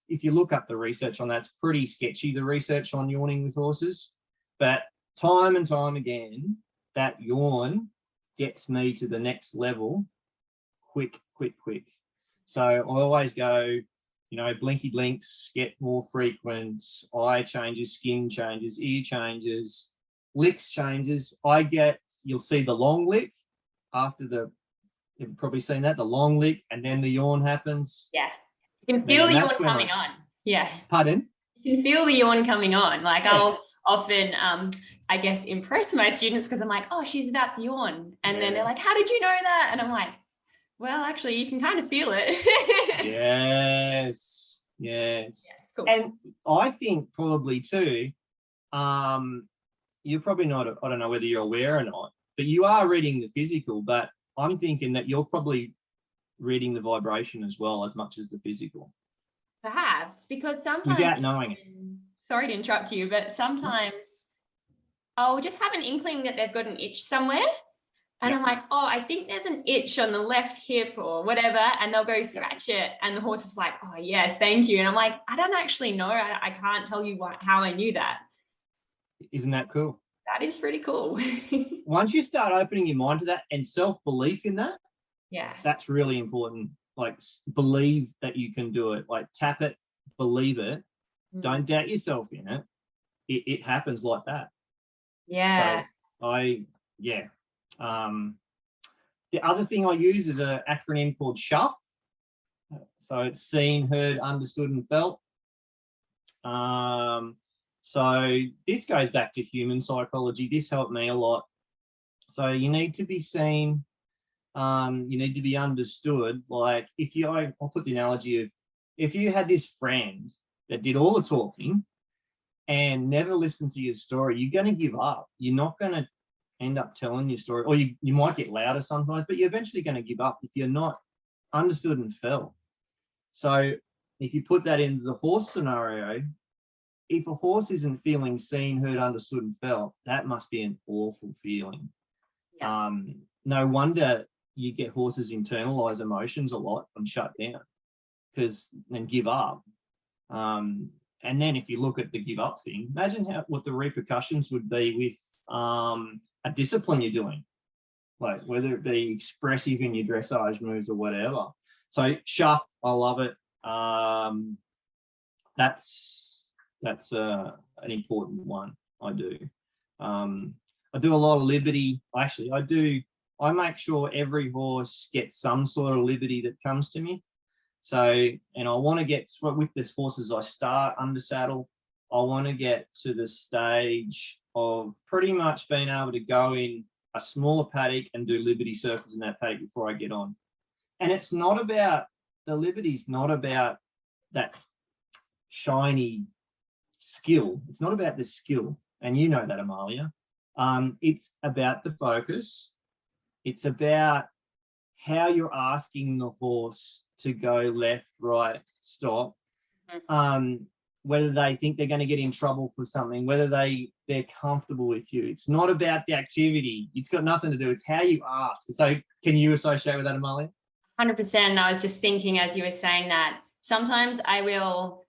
If you look up the research on that, it's pretty sketchy, the research on yawning with horses. But time and time again, that yawn gets me to the next level quick. So I always go, blinky blinks, get more frequent, eye changes, skin changes, ear changes, licks changes. You'll see the long lick after you've probably seen that, the long lick, and then the yawn happens. Yeah. You can feel the yawn coming on. Yeah. Pardon? You can feel the yawn coming on. Like, yeah. I'll often, I guess, impress my students because I'm like, oh, she's about to yawn. And then they're like, how did you know that? And I'm like, well, actually, you can kind of feel it. Yes. Yeah, cool. And I think probably too, you're probably not, I don't know whether you're aware or not, but you are reading the physical, but I'm thinking that you're probably reading the vibration as well as much as the physical. Perhaps, because sometimes, without knowing it. Sorry to interrupt you, but sometimes I'll just have an inkling that they've got an itch somewhere. And I'm like, oh, I think there's an itch on the left hip or whatever. And they'll go scratch it. And the horse is like, oh, yes, thank you. And I'm like, I don't actually know. I can't tell you how I knew that. Isn't that cool? That is pretty cool. Once you start opening your mind to that and self-belief in that, that's really important. Like, believe that you can do it. Like, tap it, believe it. Don't doubt yourself in it. It happens like that. Yeah. So the other thing I use is an acronym called Shuff. So it's seen, heard, understood, and felt. So this goes back to human psychology. This helped me a lot. So you need to be seen. You need to be understood. Like, I'll put the analogy of, if you had this friend that did all the talking and never listened to your story, you're going to give up. You're not going to end up telling your story, or you might get louder sometimes, but you're eventually going to give up if you're not understood and felt. So if you put that into the horse scenario, if a horse isn't feeling seen, heard, understood, and felt, that must be an awful feeling. Yeah. No wonder you get horses internalize emotions a lot and shut down and give up. And then if you look at the give up thing, imagine what the repercussions would be with a discipline you're doing, like whether it be expressive in your dressage moves or whatever. So Shuff, I love it. That's an important one I do. I do a lot of liberty. Actually, I make sure every horse gets some sort of liberty that comes to me. So, and I want to get with this horse as I start under saddle, I want to get to the stage of pretty much being able to go in a smaller paddock and do liberty circles in that paddock before I get on. And it's not about, the liberty's not about that shiny skill. It's not about the skill. And you know that, Amalia. It's about the focus. It's about how you're asking the horse to go left, right, stop. Whether they think they're going to get in trouble for something, whether they're comfortable with you. It's not about the activity. It's got nothing to do. It's how you ask. So can you associate with that, Amalia? 100%. I was just thinking as you were saying that, sometimes I will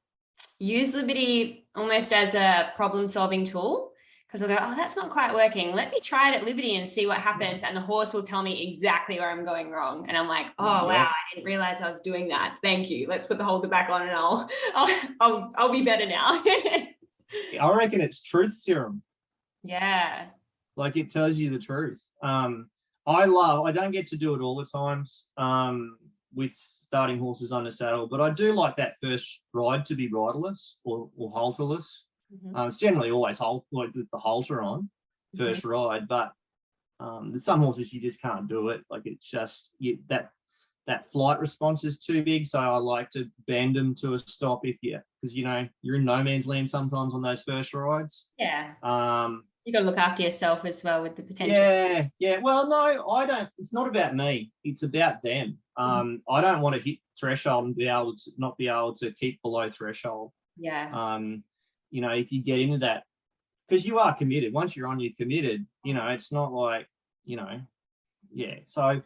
use liberty almost as a problem-solving tool, because I'll go, oh, that's not quite working. Let me try it at liberty and see what happens. And the horse will tell me exactly where I'm going wrong. And I'm like, oh, wow, I didn't realize I was doing that. Thank you. Let's put the halter back on and I'll be better now. I reckon it's truth serum. Yeah. Like, it tells you the truth. I don't get to do it all the times with starting horses under saddle, but I do like that first ride to be riderless or halterless. It's generally always with the halter on first ride, but there's some horses you just can't do it. Like, it's just that flight response is too big. So I like to bend them to a stop because you're in no man's land sometimes on those first rides. Yeah. You got to look after yourself as well with the potential. Yeah. Well, no, I don't. It's not about me. It's about them. I don't want to hit threshold and not be able to keep below threshold. Yeah. If you get into that, because you are committed. Once you're on, you're committed. It's not like, So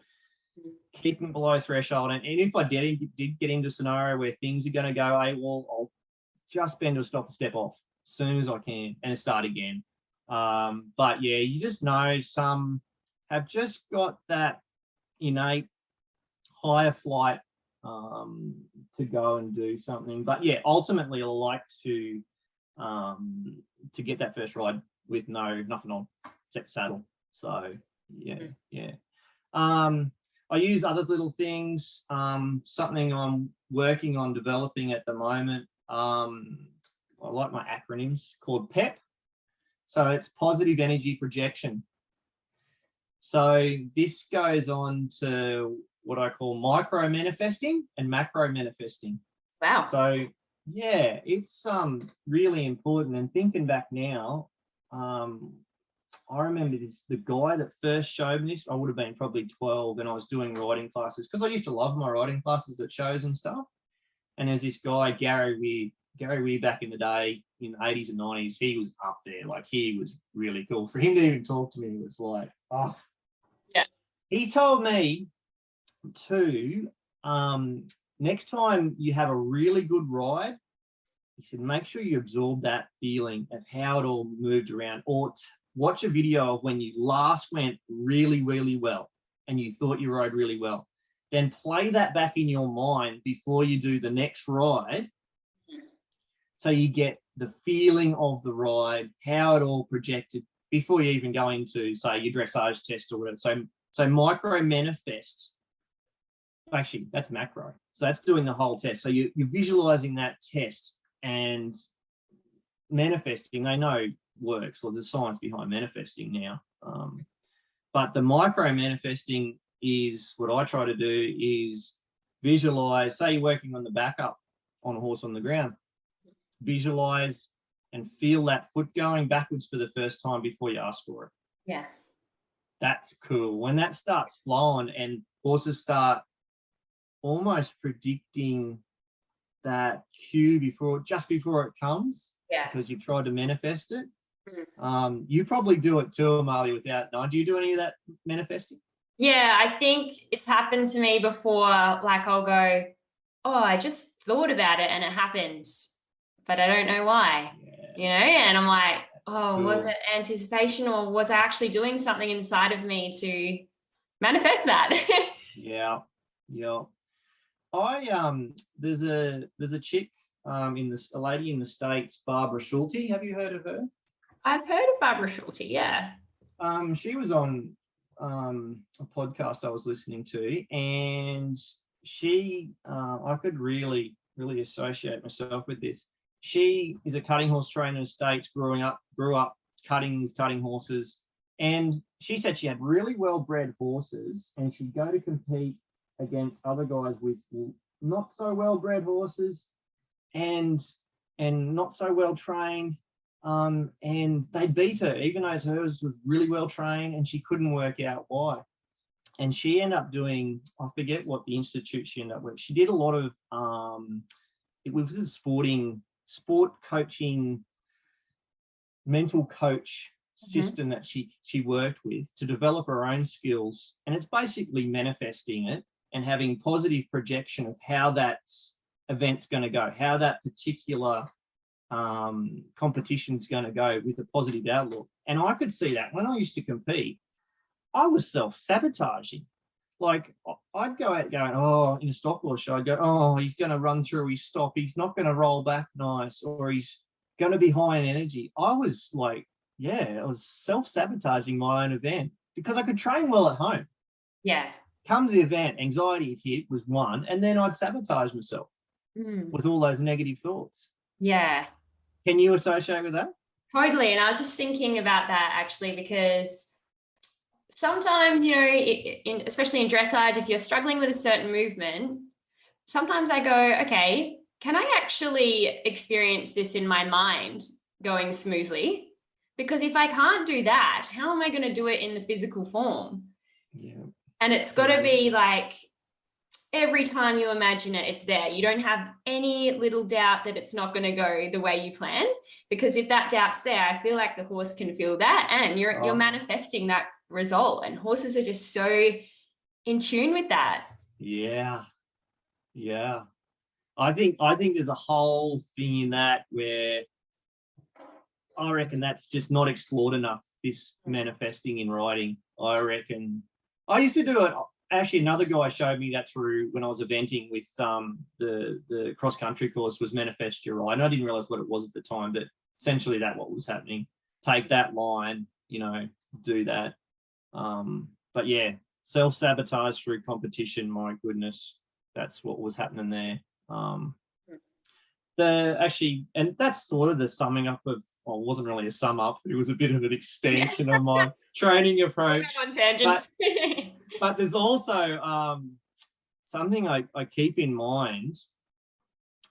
keeping below threshold. And if I did get into a scenario where things are going to go AWOL, I'll just bend to a stop and step off as soon as I can and start again. But yeah, you just know some have just got that innate higher flight to go and do something. But yeah, ultimately I like to get that first ride with nothing on, except saddle. So yeah. I use other little things, something I'm working on developing at the moment. I like my acronyms, called PEP. So it's positive energy projection. So this goes on to what I call micro manifesting and macro manifesting. Wow. So yeah, it's really important. And thinking back now, I remember the guy that first showed me this, I would have been probably 12, and I was doing riding classes because I used to love my riding classes at shows and stuff. And there's this guy, Gary Weir back in the day, in the 80s and 90s, he was up there. Like, he was really cool. For him to even talk to me was like, oh. Yeah. He told me to, next time you have a really good ride, he said, make sure you absorb that feeling of how it all moved around, or watch a video of when you last went really, really well and you thought you rode really well. Then play that back in your mind before you do the next ride, so you get the feeling of the ride, how it all projected before you even go into, say, your dressage test or whatever. So micro manifest. Actually, that's macro. So that's doing the whole test. So you're visualizing that test, and manifesting, they know works, or there's science behind manifesting now. But the micro manifesting is what I try to do is visualize, say you're working on the backup on a horse on the ground, visualize and feel that foot going backwards for the first time before you ask for it. Yeah. That's cool. When that starts flowing and horses start almost predicting that cue just before it comes, because you've tried to manifest it. You probably do it too, Amalia, without knowing. Do you do any of that manifesting? Yeah, I think it's happened to me before. Like, I'll go, oh, I just thought about it and it happens, but I don't know why, and I'm like, oh, cool. Was it anticipation, or was I actually doing something inside of me to manifest that? Yeah. There's a chick, a lady in the States, Barbara Schulte. Have you heard of her? I've heard of Barbara Schulte, yeah. She was on a podcast I was listening to, and she, I could really associate myself with this. She is a cutting horse trainer in the States, grew up cutting horses. And she said she had really well-bred horses, and she'd go to compete against other guys with not so well-bred horses and not so well trained. And they beat her, even though hers was really well trained, and she couldn't work out why. And she ended up doing, I forget what the institute she ended up with. She did a lot of it was a sport coaching, mental coach system that she worked with to develop her own skills. And it's basically manifesting it and having positive projection of how that event's going to go, how that particular competition's going to go with a positive outlook. And I could see that when I used to compete, I was self-sabotaging. Like, I'd go out going, oh, in a stock horse show, I'd go, oh, he's going to run through his stop, he's not going to roll back nice, or he's going to be high in energy. I was like, I was self-sabotaging my own event because I could train well at home. Yeah. Come to the event, anxiety had hit was one, and then I'd sabotage myself with all those negative thoughts. Yeah. Can you associate with that? Totally. And I was just thinking about that actually, because sometimes, you know, especially in dressage, if you're struggling with a certain movement, sometimes I go, okay, can I actually experience this in my mind going smoothly? Because if I can't do that, how am I going to do it in the physical form? Yeah. And it's got to be like every time you imagine it, it's there. You don't have any little doubt that it's not going to go the way you plan. Because if that doubt's there, I feel like the horse can feel that, and you're manifesting that result. And horses are just so in tune with that. Yeah. Yeah. I think there's a whole thing in that where I reckon that's just not explored enough, this manifesting in writing. I reckon I used to do it. Actually, another guy showed me that through when I was eventing with the cross country course was manifest your ride. And I didn't realize what it was at the time, but essentially that what was happening. Take that line, you know, do that. But yeah, self-sabotage through competition. My goodness, that's what was happening there. And that's sort of the summing up of. Well, it wasn't really a sum up. It was a bit of an expansion of my training approach. But there's also something I keep in mind,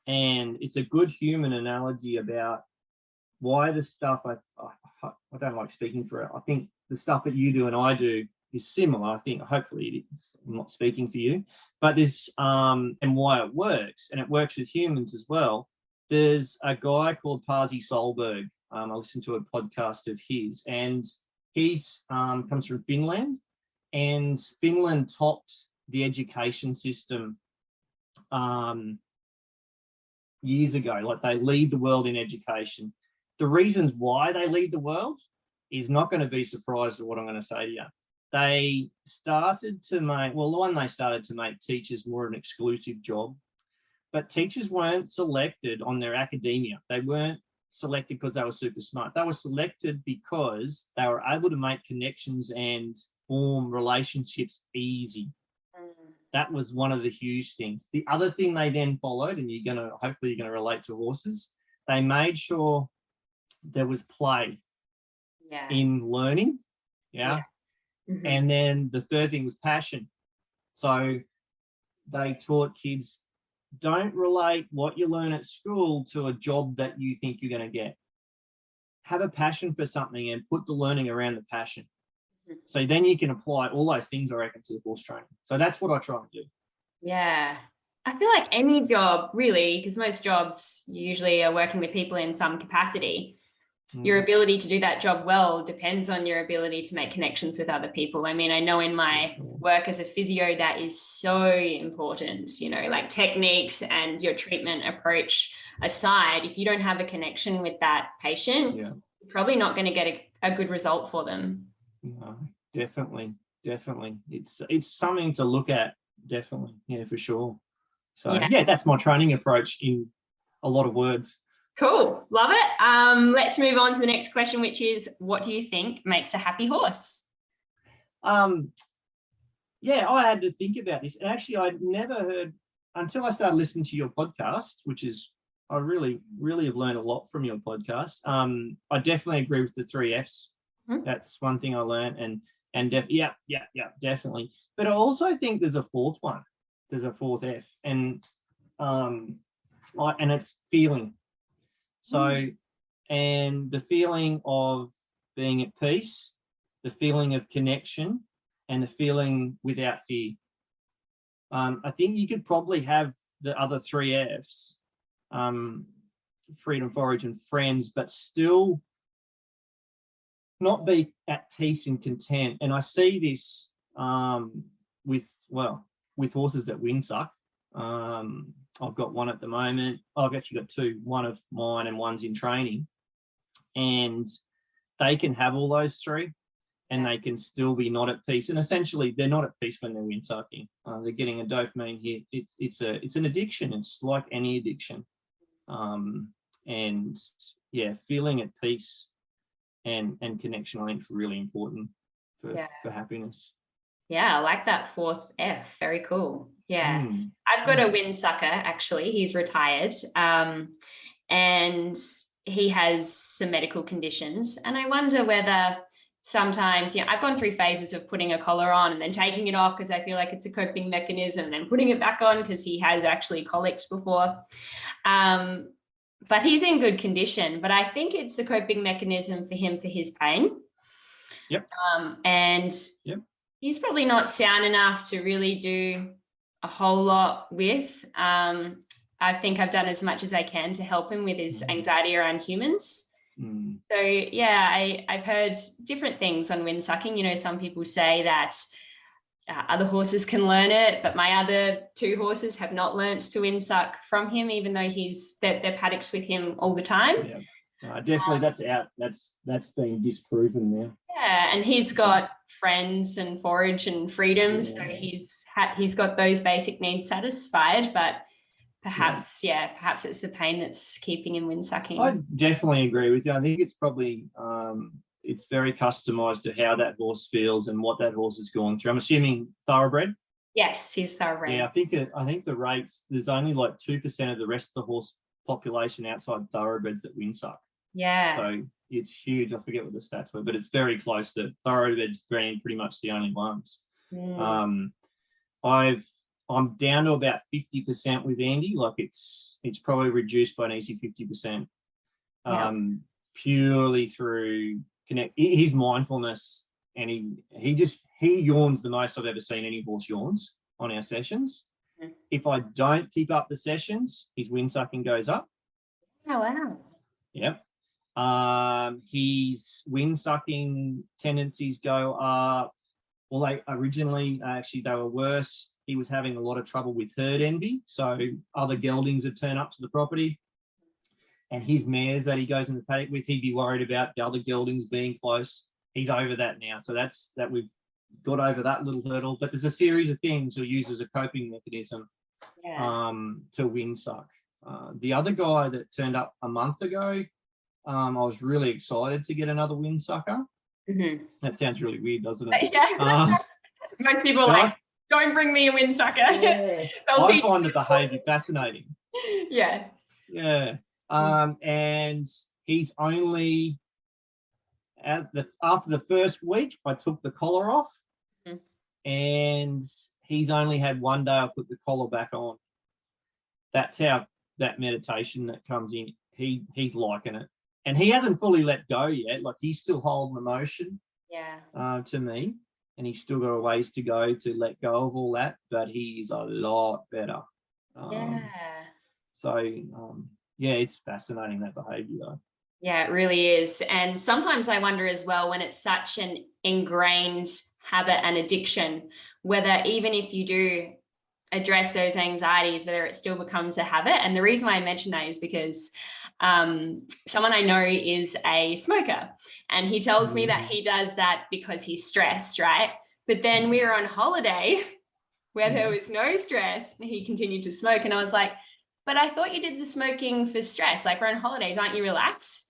and it's a good human analogy about why the stuff I don't like speaking for it. I think the stuff that you do and I do is similar. I think hopefully it is. I'm not speaking for you, but there's and why it works, and it works with humans as well. There's a guy called Pasi Solberg. I listened to a podcast of his, and he's comes from Finland, and Finland topped the education system years ago. Like, they lead the world in education. The reasons why they lead the world is not going to be surprised at what I'm going to say to you. They started to make teachers more an exclusive job, but teachers weren't selected on their academia. They weren't selected because they were super smart. They were selected because they were able to make connections and form relationships easy. That was one of the huge things. The other thing they then followed, and hopefully you're going to relate to horses, they made sure there was play in learning. Yeah. Mm-hmm. And then the third thing was passion. So they taught kids, don't relate what you learn at school to a job that you think you're going to get. Have a passion for something and put the learning around the passion. Mm-hmm. So then you can apply all those things, I reckon, to the horse training. So that's what I try and do. Yeah. I feel like any job, really, because most jobs usually are working with people in some capacity. Your ability to do that job well depends on your ability to make connections with other people. I mean, I know in my work as a physio, that is so important, you know, like techniques and your treatment approach aside, if you don't have a connection with that patient, you're probably not going to get a good result for them. No, definitely. It's something to look at, definitely. Yeah, for sure. So yeah, that's my training approach in a lot of words. Cool. Love it. Let's move on to the next question, which is, what do you think makes a happy horse? Yeah, I had to think about this. And actually, I'd never heard until I started listening to your podcast, which is, I really, really have learned a lot from your podcast. I definitely agree with the 3 Fs. That's one thing I learned. Definitely. But I also think there's a 4th one. There's a 4th F. And it's feeling. So, and the feeling of being at peace, the feeling of connection, and the feeling without fear. I think you could probably have the other 3 Fs, freedom, forage, and friends, but still not be at peace and content. And I see this with horses that windsuck. I've got one at the moment. I've actually got 2, one of mine and one's in training. And they can have all those 3 and they can still be not at peace. And essentially they're not at peace when they're windsucking. They're getting a dopamine hit. It's an addiction. It's like any addiction. And yeah, feeling at peace and connection, I think, is really important for happiness. Yeah, I like that 4th F. Very cool. Yeah. I've got a windsucker, actually. He's retired. And he has some medical conditions. And I wonder whether sometimes, I've gone through phases of putting a collar on and then taking it off because I feel like it's a coping mechanism, and then putting it back on because he has actually colicked before. But he's in good condition. But I think it's a coping mechanism for him for his pain. Yep. He's probably not sound enough to really do a whole lot with. I think I've done as much as I can to help him with his anxiety around humans. So, yeah, I've heard different things on windsucking. Some people say that other horses can learn it, but my other 2 horses have not learnt to windsuck from him, even though they're paddocks with him all the time. Yeah. Definitely, that's out. That's been disproven now. Yeah, and he's got friends and forage and freedom, so he's got those basic needs satisfied. But perhaps it's the pain that's keeping him windsucking. I definitely agree with you. I think it's probably it's very customized to how that horse feels and what that horse has gone through. I'm assuming thoroughbred. Yes, he's thoroughbred. Yeah, I think the rates, there's only like 2% of the rest of the horse population outside thoroughbreds that windsuck. Yeah. So it's huge. I forget what the stats were, but it's very close to thoroughbreds being pretty much the only ones. I'm down to about 50% with Andy. Like it's probably reduced by an easy 50%. Purely through his mindfulness, and he yawns the most I've ever seen any horse yawns on our sessions. If I don't keep up the sessions, his windsucking goes up. Oh wow. Yep. His windsucking tendencies go up. Well, they were worse. He was having a lot of trouble with herd envy. So other geldings would turn up to the property, and his mares that he goes in the paddock with, he'd be worried about the other geldings being close. He's over that now. So that we've got over that little hurdle. But there's a series of things he'll use as a coping mechanism to windsuck. The other guy that turned up a month ago, I was really excited to get another windsucker. That sounds really weird, doesn't it? Yeah. Most people are don't bring me a windsucker. Yeah. I find the behaviour fascinating. Yeah. Yeah. And he's only after the first week, I took the collar off, and he's only had one day I put the collar back on. That's how that meditation that comes in. He's liking it. And he hasn't fully let go yet. Like, he's still holding emotion to me, and he's still got a ways to go to let go of all that, but he's a lot better. So, it's fascinating, that behaviour, though. Yeah, it really is. And sometimes I wonder as well, when it's such an ingrained habit and addiction, whether even if you do address those anxieties, whether it still becomes a habit. And the reason why I mention that is because someone I know is a smoker, and he tells me that he does that because he's stressed, right? But then we were on holiday where there was no stress and he continued to smoke, and I was like, but I thought you did the smoking for stress. Like, we're on holidays, aren't you relaxed?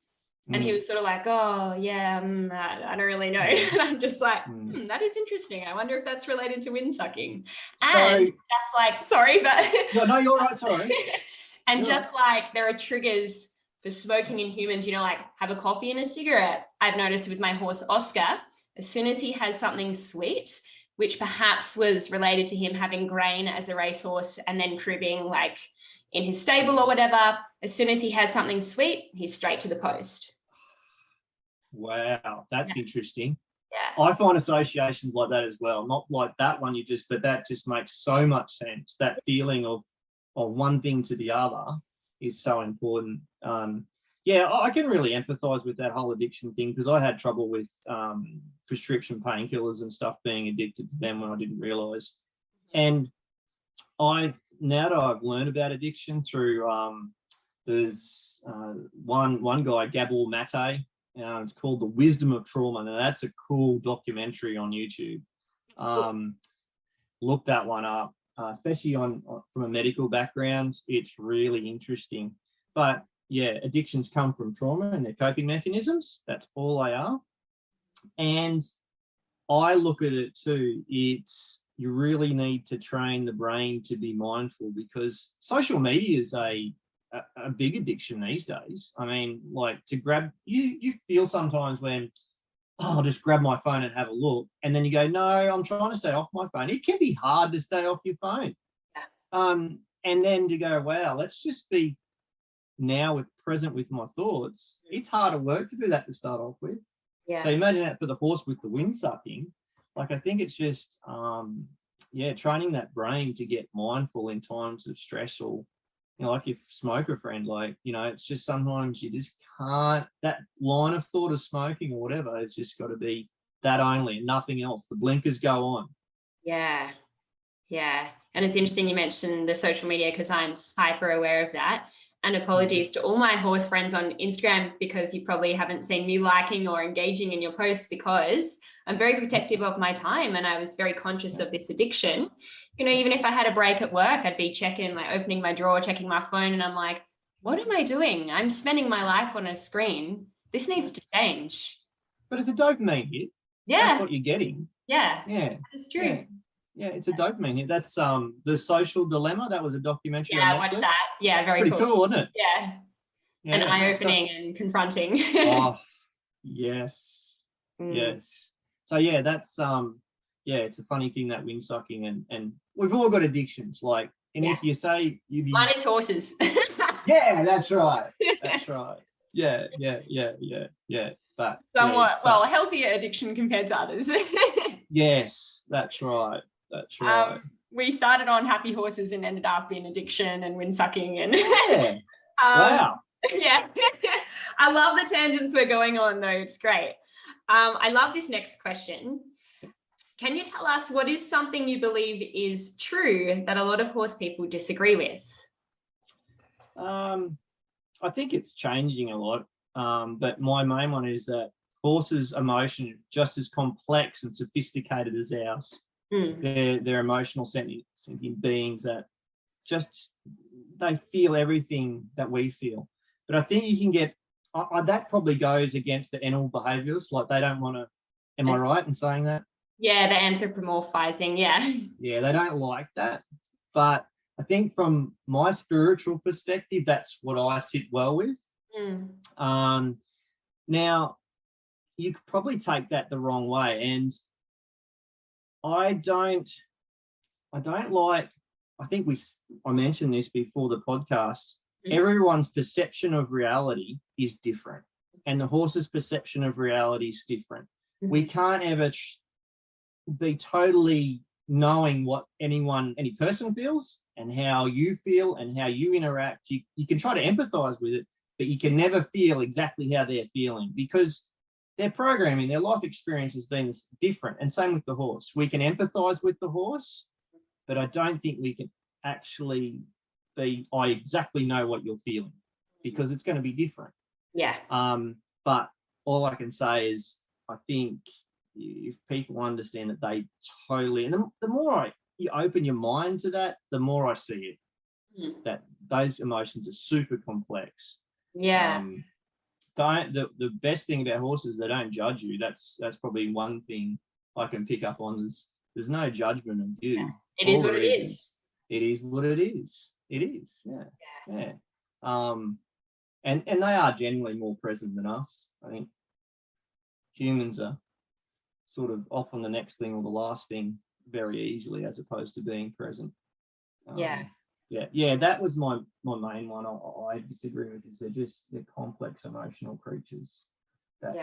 And he was sort of like, oh, yeah, I don't really know. And I'm just like, that is interesting. I wonder if that's related to windsucking. And just like, sorry, but... No, you're right, sorry. And just like there are triggers for smoking in humans, you know, like have a coffee and a cigarette. I've noticed with my horse, Oscar, as soon as he has something sweet, which perhaps was related to him having grain as a racehorse and then cribbing like in his stable or whatever, as soon as he has something sweet, he's straight to the post. Wow, that's interesting. Yeah. I find associations like that as well, not like that one but that just makes so much sense. That feeling of one thing to the other is so important. I can really empathize with that whole addiction thing, because I had trouble with prescription painkillers and stuff, being addicted to them when I didn't realize. And now that I've learned about addiction through there's one guy, Gabor Mate. It's called The Wisdom of Trauma. Now, that's a cool documentary on YouTube. Look that one up, especially from a medical background. It's really interesting. But yeah, addictions come from trauma and their coping mechanisms. That's all they are. And I look at it too. You really need to train the brain to be mindful, because social media is a big addiction these days. I mean, like, to grab, you feel sometimes when, I'll just grab my phone and have a look, and then you go, no, I'm trying to stay off my phone. It can be hard to stay off your phone. And then to go, wow, let's just be now present with my thoughts. It's harder work to do that to start off with. Yeah. So imagine that for the horse with the wind sucking. Like, I think it's just training that brain to get mindful in times of stress, or like your smoker friend, like, it's just sometimes you just can't, that line of thought of smoking or whatever, it's just got to be that only and nothing else. The blinkers go on. Yeah. And it's interesting you mentioned the social media, because I'm hyper aware of that. And apologies to all my horse friends on Instagram, because you probably haven't seen me liking or engaging in your posts, because I'm very protective of my time, and I was very conscious of this addiction. Even if I had a break at work, I'd be opening my drawer, checking my phone, and I'm like, what am I doing? I'm spending my life on a screen. This needs to change. But it's a dopamine hit. Yeah. That's what you're getting. Yeah. Yeah. That's true. Yeah, it's a dopamine hit. That's The Social Dilemma. That was a documentary. Yeah, I watched that. Yeah, very cool. Pretty cool, wasn't it? Yeah. And eye-opening and confronting. Oh, yes. Yes. So yeah, that's it's a funny thing, that wind sucking, and we've all got addictions. Like, and if you say mine is horses. Yeah, that's right. That's right. Yeah. But somewhat a healthier addiction compared to others. Yes, that's right. That's right. We started on happy horses and ended up in addiction and wind sucking, and wow. Yeah. I love the tangents we're going on, though. It's great. I love this next question. Can you tell us what is something you believe is true that a lot of horse people disagree with? I think it's changing a lot, but my main one is that horses' emotion are just as complex and sophisticated as ours. They're emotional sentient beings that just, they feel everything that we feel. But I think you can get that probably goes against the animal behaviours. Like, they don't want to. Am I right in saying that? Yeah, the anthropomorphizing. Yeah, they don't like that. But I think from my spiritual perspective, that's what I sit well with. Now, you could probably take that the wrong way, and I don't like. I think I mentioned this before the podcast. Everyone's perception of reality is different, and the horse's perception of reality is different. We can't ever be totally knowing what any person feels and how you feel and how you interact. You can try to empathize with it, but you can never feel exactly how they're feeling, because their programming, their life experience has been different. And same with the horse. We can empathize with the horse, but I don't think we can actually I exactly know what you're feeling, because it's going to be different. Yeah. But all I can say is, I think if people understand that they totally, and the more you open your mind to that, the more I see it, those emotions are super complex. Yeah. The best thing about horses, they don't judge you. That's probably one thing I can pick up on. There's no judgment of you. Yeah. It is what it is. It is what it is. It is. Yeah. And they are generally more present than us. I think humans are sort of off on the next thing or the last thing very easily, as opposed to being present. That was my main one. I disagree with this. They're complex emotional creatures that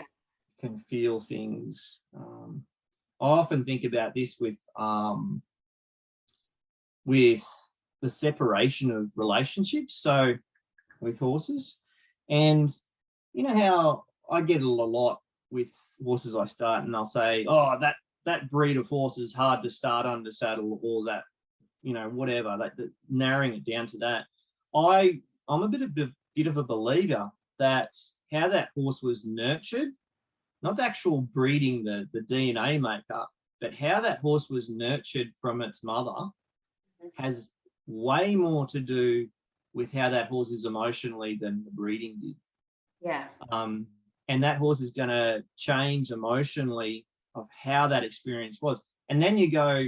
can feel things. I often think about this with the separation of relationships. So with horses, and you know how I get it a lot with horses I start, and I'll say, oh, that breed of horse is hard to start under saddle, or that, you know, whatever, that narrowing it down to that. I'm a bit of a believer that how that horse was nurtured, not the actual breeding, the DNA makeup, but how that horse was nurtured from its mother has way more to do with how that horse is emotionally than the breeding did. Yeah. And that horse is going to change emotionally of how that experience was. And then you go,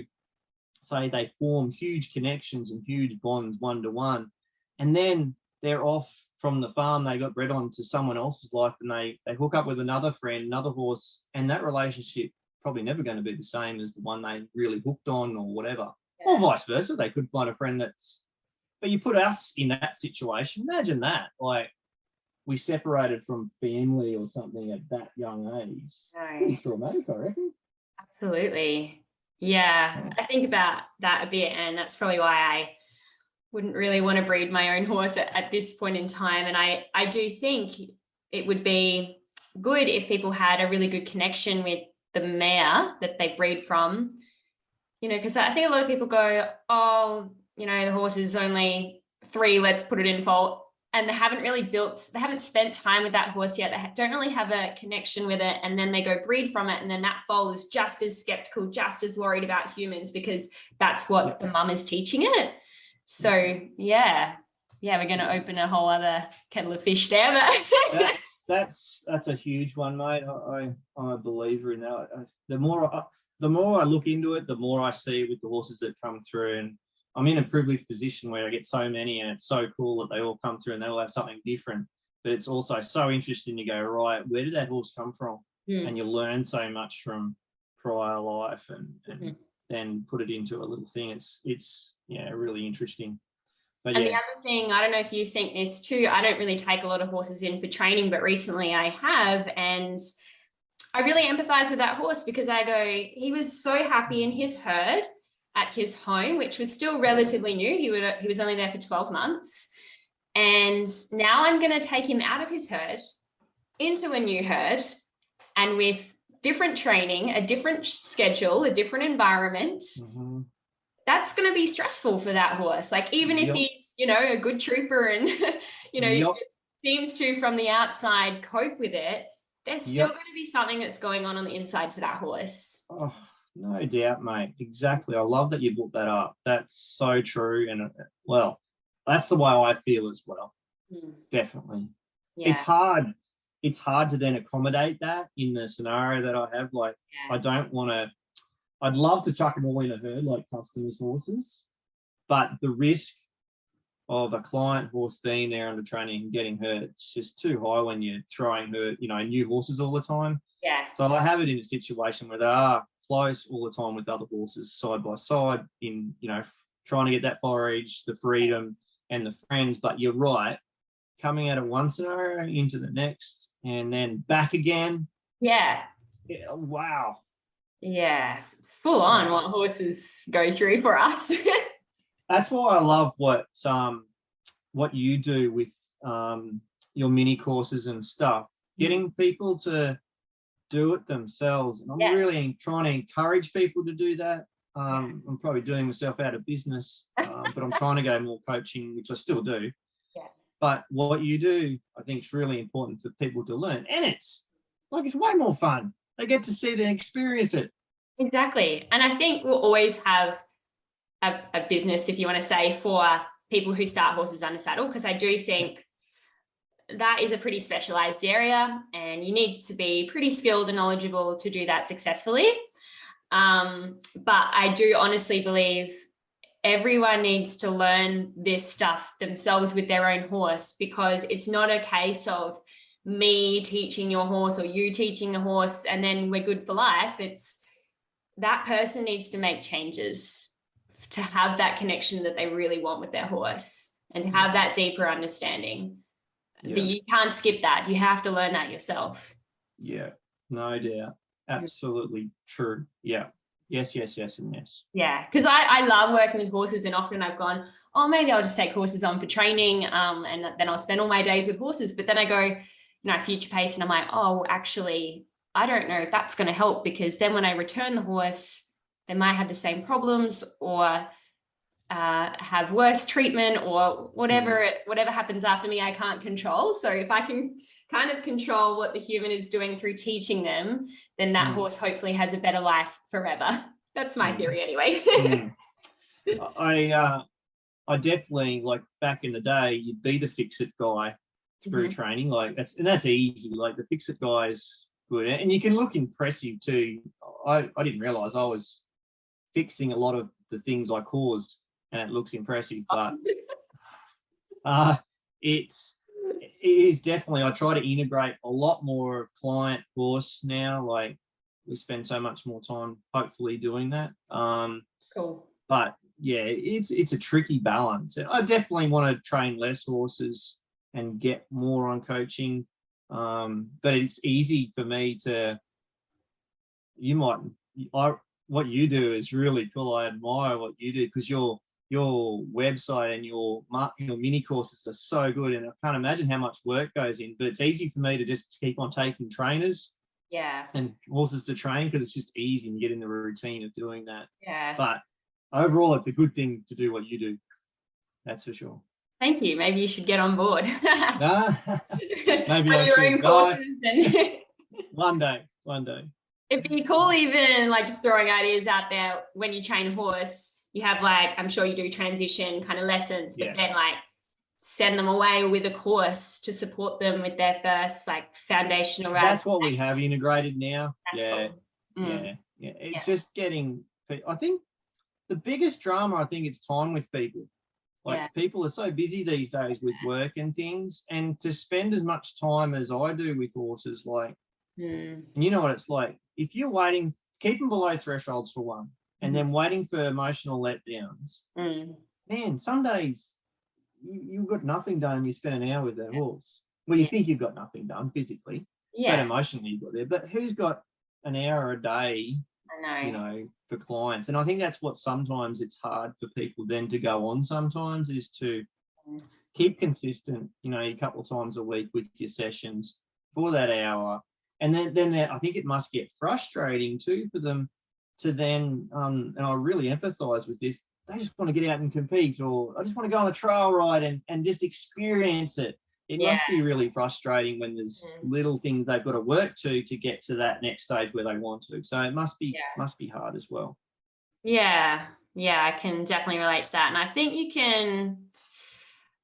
say they form huge connections and huge bonds one-to-one, and then they're off from the farm they got bred on to someone else's life, and they hook up with another friend, another horse, and that relationship probably never going to be the same as the one they really hooked on, or whatever. Yeah. Or vice versa, they could find a friend but you put us in that situation. Imagine that, like we separated from family or something at that young age. Pretty traumatic, I reckon. Absolutely. Yeah, I think about that a bit, and that's probably why I wouldn't really want to breed my own horse at this point in time. And I do think it would be good if people had a really good connection with the mare that they breed from, you know, because I think a lot of people go, oh, you know, the horse is only 3, let's put it in foal. And they haven't spent time with that horse yet. They don't really have a connection with it. And then they go breed from it. And then that foal is just as skeptical, just as worried about humans, because that's what the mum is teaching it. So, we're going to open a whole other kettle of fish there. But that's a huge one, mate. I'm a believer in that. The more I look into it, the more I see with the horses that come through. And I'm in a privileged position where I get so many, and it's so cool that they all come through and they all have something different. But it's also so interesting to go, right, where did that horse come from? And you learn so much from prior life, and then put it into a little thing. It's really interesting. But the other thing, I don't know if you think this too, I don't really take a lot of horses in for training, but recently I have, and I really empathize with that horse, because I go, he was so happy in his herd at his home, which was still relatively new. He was only there for 12 months. And now I'm going to take him out of his herd into a new herd, and with different training, a different schedule, a different environment, that's going to be stressful for that horse. Like, even if he's, you know, a good trooper and, you know, seems to from the outside cope with it, there's still going to be something that's going on the inside for that horse. Oh, no doubt, mate. Exactly. I love that you brought that up. That's so true. And well, that's the way I feel as well. Definitely. Yeah. It's hard to then accommodate that in the scenario that I have. Like, I'd love to chuck them all in a herd like customers' horses, but the risk of a client horse being there under training and getting hurt, it's just too high when you're throwing new horses all the time. Yeah. So I have it in a situation where they are close all the time with other horses side by side in, trying to get that forage, the freedom and the friends. But you're right, coming out of one scenario into the next and then back again. Yeah. Wow. Yeah. Full on what horses go through for us. That's why I love what you do with your mini courses and stuff, getting people to do it themselves. And I'm really trying to encourage people to do that. I'm probably doing myself out of business, but I'm trying to go more coaching, which I still do. Yeah. But what you do, I think, is really important for people to learn. And it's way more fun. They get to see and experience it. Exactly. And I think we'll always have a business, if you want to say, for people who start horses under saddle, because I do think that is a pretty specialized area and you need to be pretty skilled and knowledgeable to do that successfully. But I do honestly believe everyone needs to learn this stuff themselves with their own horse, because it's not a case of me teaching your horse or you teaching the horse and then we're good for life. It's that person needs to make changes to have that connection that they really want with their horse and to have that deeper understanding. But you can't skip that. You have to learn that yourself. Yeah, no doubt. Absolutely true. Yeah. Yes, and yes. Yeah, because I love working with horses, and often I've gone, oh, maybe I'll just take horses on for training, and then I'll spend all my days with horses. But then I go, future pace, and I'm like, oh, actually, I don't know if that's going to help, because then when I return the horse, they might have the same problems or have worse treatment or whatever happens after me, I can't control. So if I can kind of control what the human is doing through teaching them, then that horse hopefully has a better life forever. That's my theory anyway. I definitely, like back in the day, you'd be the fix-it guy through training. Like that's easy. Like the fix-it guy is good. And you can look impressive too. I didn't realize I was fixing a lot of the things I caused, and it looks impressive, but it is definitely, I try to integrate a lot more of client horse now. Like we spend so much more time hopefully doing that. Cool. But yeah, it's a tricky balance. I definitely want to train less horses and get more on coaching. But it's easy for me to, what you do is really cool. I admire what you do, because your website and your mini courses are so good, and I can't imagine how much work goes in. But it's easy for me to just keep on taking trainers, and horses to train, because it's just easy and you get in the routine of doing that. Yeah. But overall, it's a good thing to do what you do. That's for sure. Thank you. Maybe you should get on board. Maybe I your should. own courses. One day. It'd be cool, even like just throwing ideas out there. When you train a horse, you have, like, I'm sure you do transition kind of lessons, but then like send them away with a course to support them with their first like foundational rides. That's what we have integrated now. That's cool. Yeah. It's just getting, I think the biggest drama, I think it's time with people. Like people are so busy these days with work and things, and to spend as much time as I do with horses, like, and you know what it's like, if you're waiting, keep them below thresholds for one, and then waiting for emotional letdowns. Man, some days you've got nothing done. You spend an hour with that horse. Well, you think you've got nothing done physically, but emotionally you've got there. But who's got an hour a day, for clients? And I think that's what sometimes it's hard for people then to go on sometimes, is to keep consistent, a couple of times a week with your sessions for that hour. And then I think it must get frustrating too for them to then, and I really empathize with this, they just want to get out and compete, or I just want to go on a trail ride and just experience it. It must be really frustrating when there's little things they've got to work to get to that next stage where they want to. So it must be hard as well. Yeah, I can definitely relate to that. And I think you can,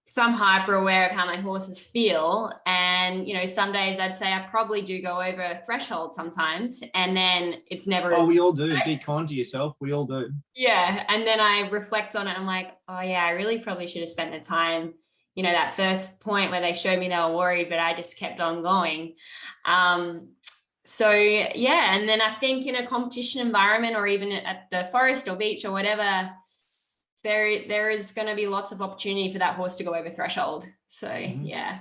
because I'm hyper aware of how my horses feel. And, some days I'd say I probably do go over a threshold sometimes, and then it's never. Oh, we all do. Be kind to yourself. We all do. Yeah. And then I reflect on it. I'm like, oh yeah, I really probably should have spent the time, that first point where they showed me they were worried, but I just kept on going. So yeah. And then I think in a competition environment, or even at the forest or beach or whatever, there is going to be lots of opportunity for that horse to go over threshold. So yeah,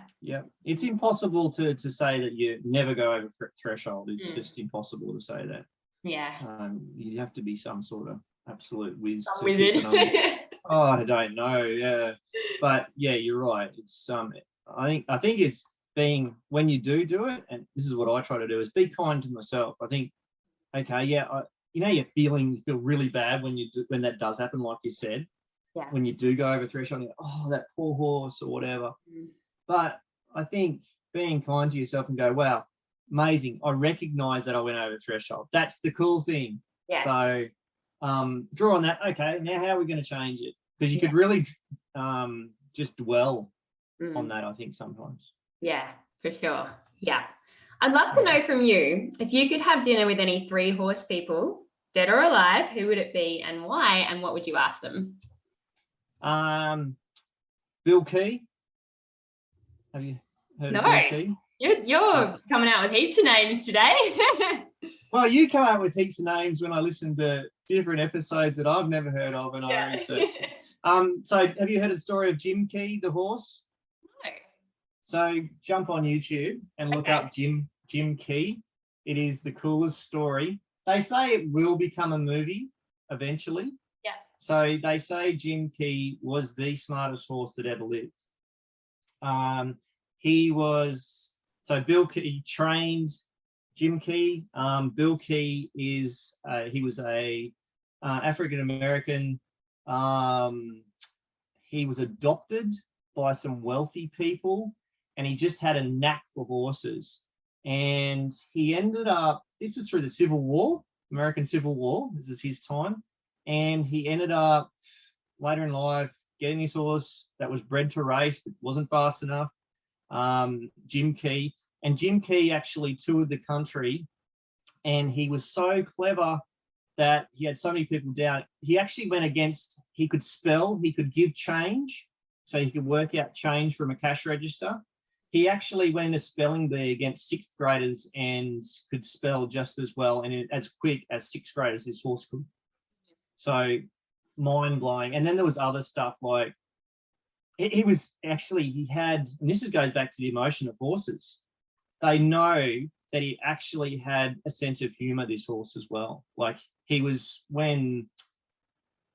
it's impossible to say that you never go over threshold. It's just impossible to say that. You have to be some sort of absolute whiz to keep it on. Oh, I don't know. But you're right. It's I think it's being, when you do it, and this is what I try to do, is be kind to myself. I think, okay, you feel really bad when that does happen, like you said. When you do go over threshold, that poor horse or whatever. But I think being kind to yourself and go, wow, amazing, I recognize that I went over threshold. That's the cool thing. So draw on that. Okay, now how are we going to change it? Because you could really just dwell on that, I think, sometimes. Yeah, for sure. Yeah. I'd love to know from you, if you could have dinner with any 3 horse people, dead or alive, who would it be and why, and what would you ask them? Bill Key. Have you heard of Bill Key? You're coming out with heaps of names today. Well, you come out with heaps of names when I listen to different episodes that I've never heard of and I research. So have you heard the story of Jim Key, the horse? No. So jump on YouTube and look up Jim Key. It is the coolest story. They say it will become a movie eventually. Yeah. So they say Jim Key was the smartest horse that ever lived. Bill Key trained Jim Key. Bill Key is he was a African American. He was adopted by some wealthy people, and he just had a knack for horses. And he ended up, this was through the Civil War, American Civil War. This is his time. And he ended up later in life getting this horse that was bred to race, but wasn't fast enough, Jim Key. And Jim Key actually toured the country, and he was so clever that he had so many people down. He actually went against, he could spell, he could give change, so he could work out change from a cash register. He actually went in a spelling bee against 6th graders and could spell just as well and as quick as 6th graders this horse could. So mind-blowing. And then there was other stuff like, he had, and this goes back to the emotion of horses. They know that he actually had a sense of humor, this horse as well. Like he was, when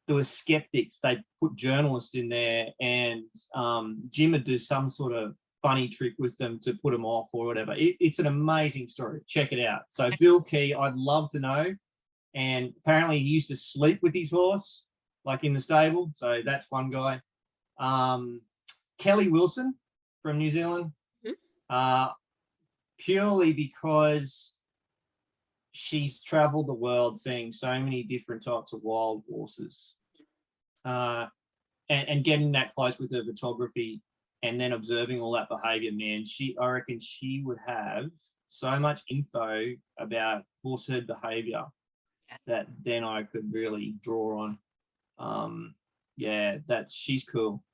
there were skeptics, they put journalists in there, and Jim would do some sort of funny trick with them to put them off or whatever. It's an amazing story. Check it out. So Bill Key, I'd love to know. And apparently he used to sleep with his horse, like in the stable. So that's one guy. Kelly Wilson from New Zealand, purely because she's traveled the world seeing so many different types of wild horses, and getting that close with her photography and then observing all that behavior, man, I reckon she would have so much info about horse herd behavior that then I could really draw on. She's cool.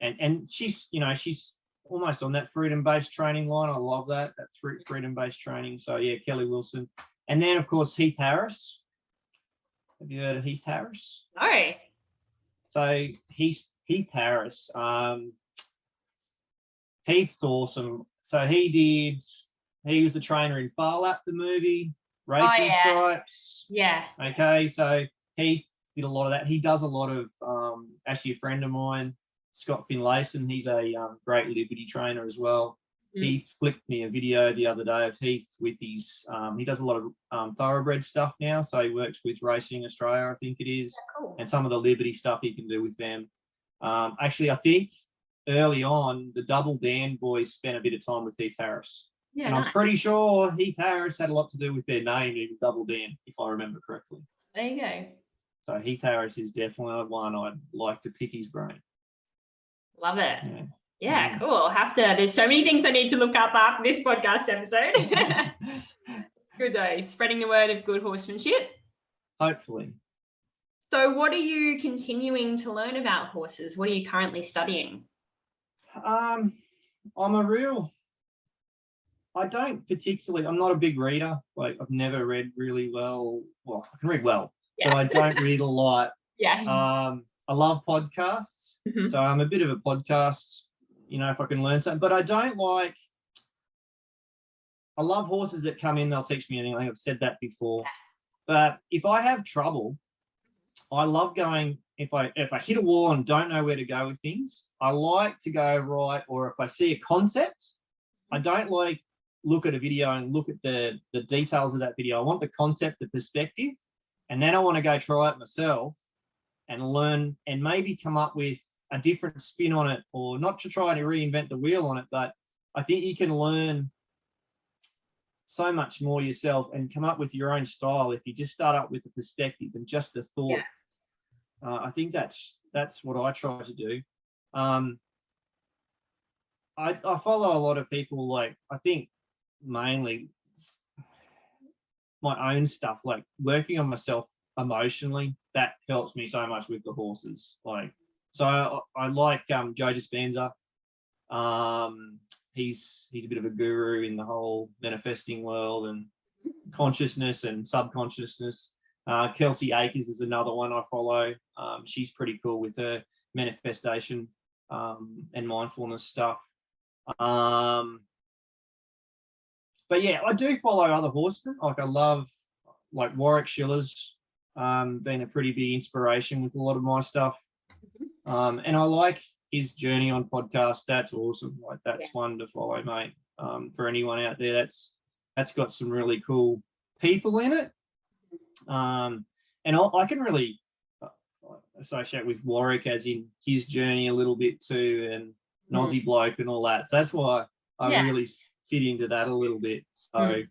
And she's almost on that freedom-based training line. I love that freedom-based training. So yeah, Kelly Wilson. And then of course, Heath Harris. Have you heard of Heath Harris? No. So Heath Harris, Heath's awesome. So he was the trainer in Far Lap, the movie, Racing Stripes. Yeah. Okay, so Heath did a lot of that. He does a lot of, actually a friend of mine, Scott Finlayson, he's a great Liberty trainer as well. Heath flicked me a video the other day of Heath with his, he does a lot of thoroughbred stuff now. So he works with Racing Australia, I think it is. Cool. And some of the Liberty stuff he can do with them. Actually, I think early on, the Double Dan boys spent a bit of time with Heath Harris. Yeah, and I'm pretty sure Heath Harris had a lot to do with their name, even Double Dan, if I remember correctly. There you go. So Heath Harris is definitely one I'd like to pick his brain. Love it. Yeah, cool. There's so many things I need to look up after this podcast episode. Good though, spreading the word of good horsemanship. Hopefully. So what are you continuing to learn about horses? What are you currently studying? I'm not a big reader. Like I've never read really well. Well, I can read well, but I don't read a lot. Yeah. I love podcasts. So I'm a bit of a podcast, if I can learn something, but I love horses that come in, they'll teach me anything. I've said that before. But if I have trouble, I love going, if I hit a wall and don't know where to go with things, I like to go right, or if I see a concept, I don't like look at a video and look at the details of that video. I want the concept, the perspective, and then I want to go try it myself and learn and maybe come up with a different spin on it, or not to try to reinvent the wheel on it, but I think you can learn so much more yourself and come up with your own style if you just start up with the perspective and just the thought. I think that's what I try to do. I follow a lot of people, like, I think mainly my own stuff, like working on myself emotionally. That helps me so much with the horses. Like, so I like Joe Dispenza. He's a bit of a guru in the whole manifesting world and consciousness and subconsciousness. Kelsey Akers is another one I follow. She's pretty cool with her manifestation and mindfulness stuff. But yeah, I do follow other horsemen. Like, I love, like, Warwick Schiller's been a pretty big inspiration with a lot of my stuff. And I like his journey on podcast. That's awesome. Like, that's one to follow, mate. For anyone out there, that's got some really cool people in it. And I can really associate with Warwick as in his journey a little bit too, and an Aussie bloke and all that. So that's why I really fit into that a little bit. So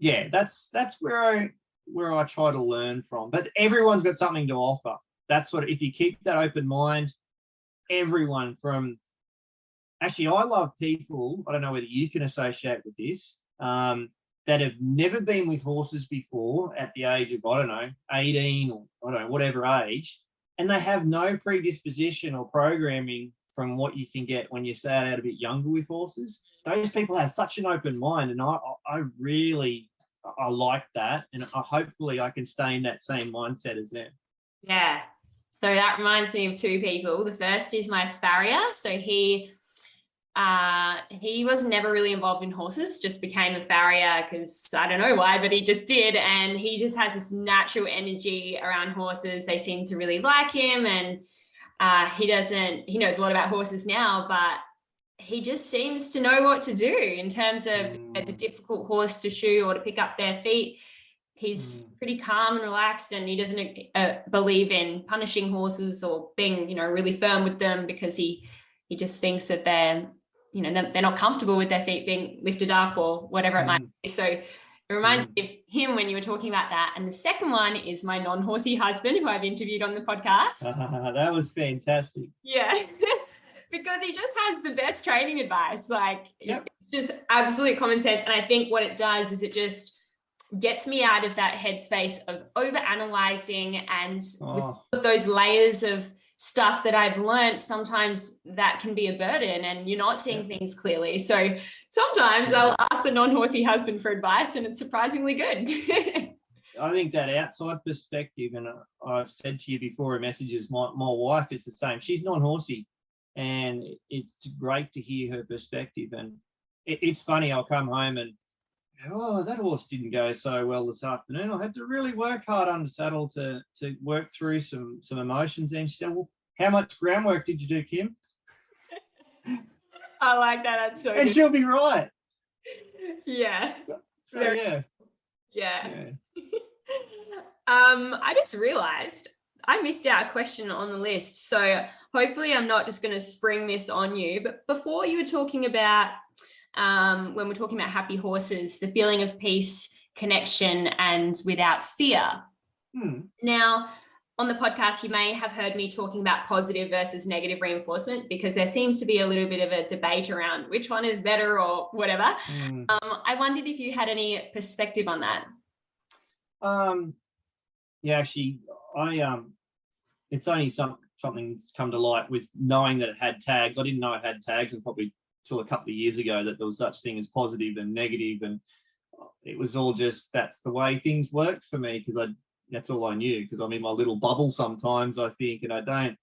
that's where I try to learn from. But everyone's got something to offer. That's sort of, if you keep that open mind, everyone from, actually, I love people, I don't know whether you can associate with this, that have never been with horses before at the age of, I don't know, 18 or I don't know, whatever age, and they have no predisposition or programming from what you can get when you start out a bit younger with horses. Those people have such an open mind, and I like that, and hopefully I can stay in that same mindset as them. Yeah. So that reminds me of two people. The first is my farrier. So he was never really involved in horses, just became a farrier because I don't know why, but he just did. And he just has this natural energy around horses. They seem to really like him, and he knows a lot about horses now, but he just seems to know what to do in terms of as a difficult horse to shoe or to pick up their feet. He's pretty calm and relaxed, and he doesn't believe in punishing horses or being, really firm with them, because he just thinks that they're not comfortable with their feet being lifted up or whatever it might be. So it reminds me of him when you were talking about that. And the second one is my non-horsey husband, who I've interviewed on the podcast. That was fantastic. Yeah. Because he just has the best training advice. Like, it's just absolute common sense. And I think what it does is it just gets me out of that headspace of over-analyzing and with those layers of stuff that I've learned. Sometimes that can be a burden and you're not seeing things clearly. So sometimes I'll ask the non-horsey husband for advice, and it's surprisingly good. I think that outside perspective, and I've said to you before in messages, my wife is the same. She's non-horsey, and it's great to hear her perspective. And it's funny, I'll come home and, that horse didn't go so well this afternoon. I had to really work hard under saddle to work through some emotions. And she said, well, how much groundwork did you do, Kim? I like that. That's so and good. She'll be right. Yeah. So yeah. Yeah. I just realized I missed out a question on the list. So hopefully I'm not just going to spring this on you. But before, you were talking about, when we're talking about happy horses, the feeling of peace, connection, and without fear. Now, on the podcast, you may have heard me talking about positive versus negative reinforcement, because there seems to be a little bit of a debate around which one is better or whatever. I wondered if you had any perspective on that. Yeah, actually, it's only something's come to light with knowing that it had tags. I didn't know it had tags, and probably till a couple of years ago that there was such thing as positive and negative, and it was all just, that's the way things worked for me, because that's all I knew, because I'm in my little bubble sometimes, I think, and I don't.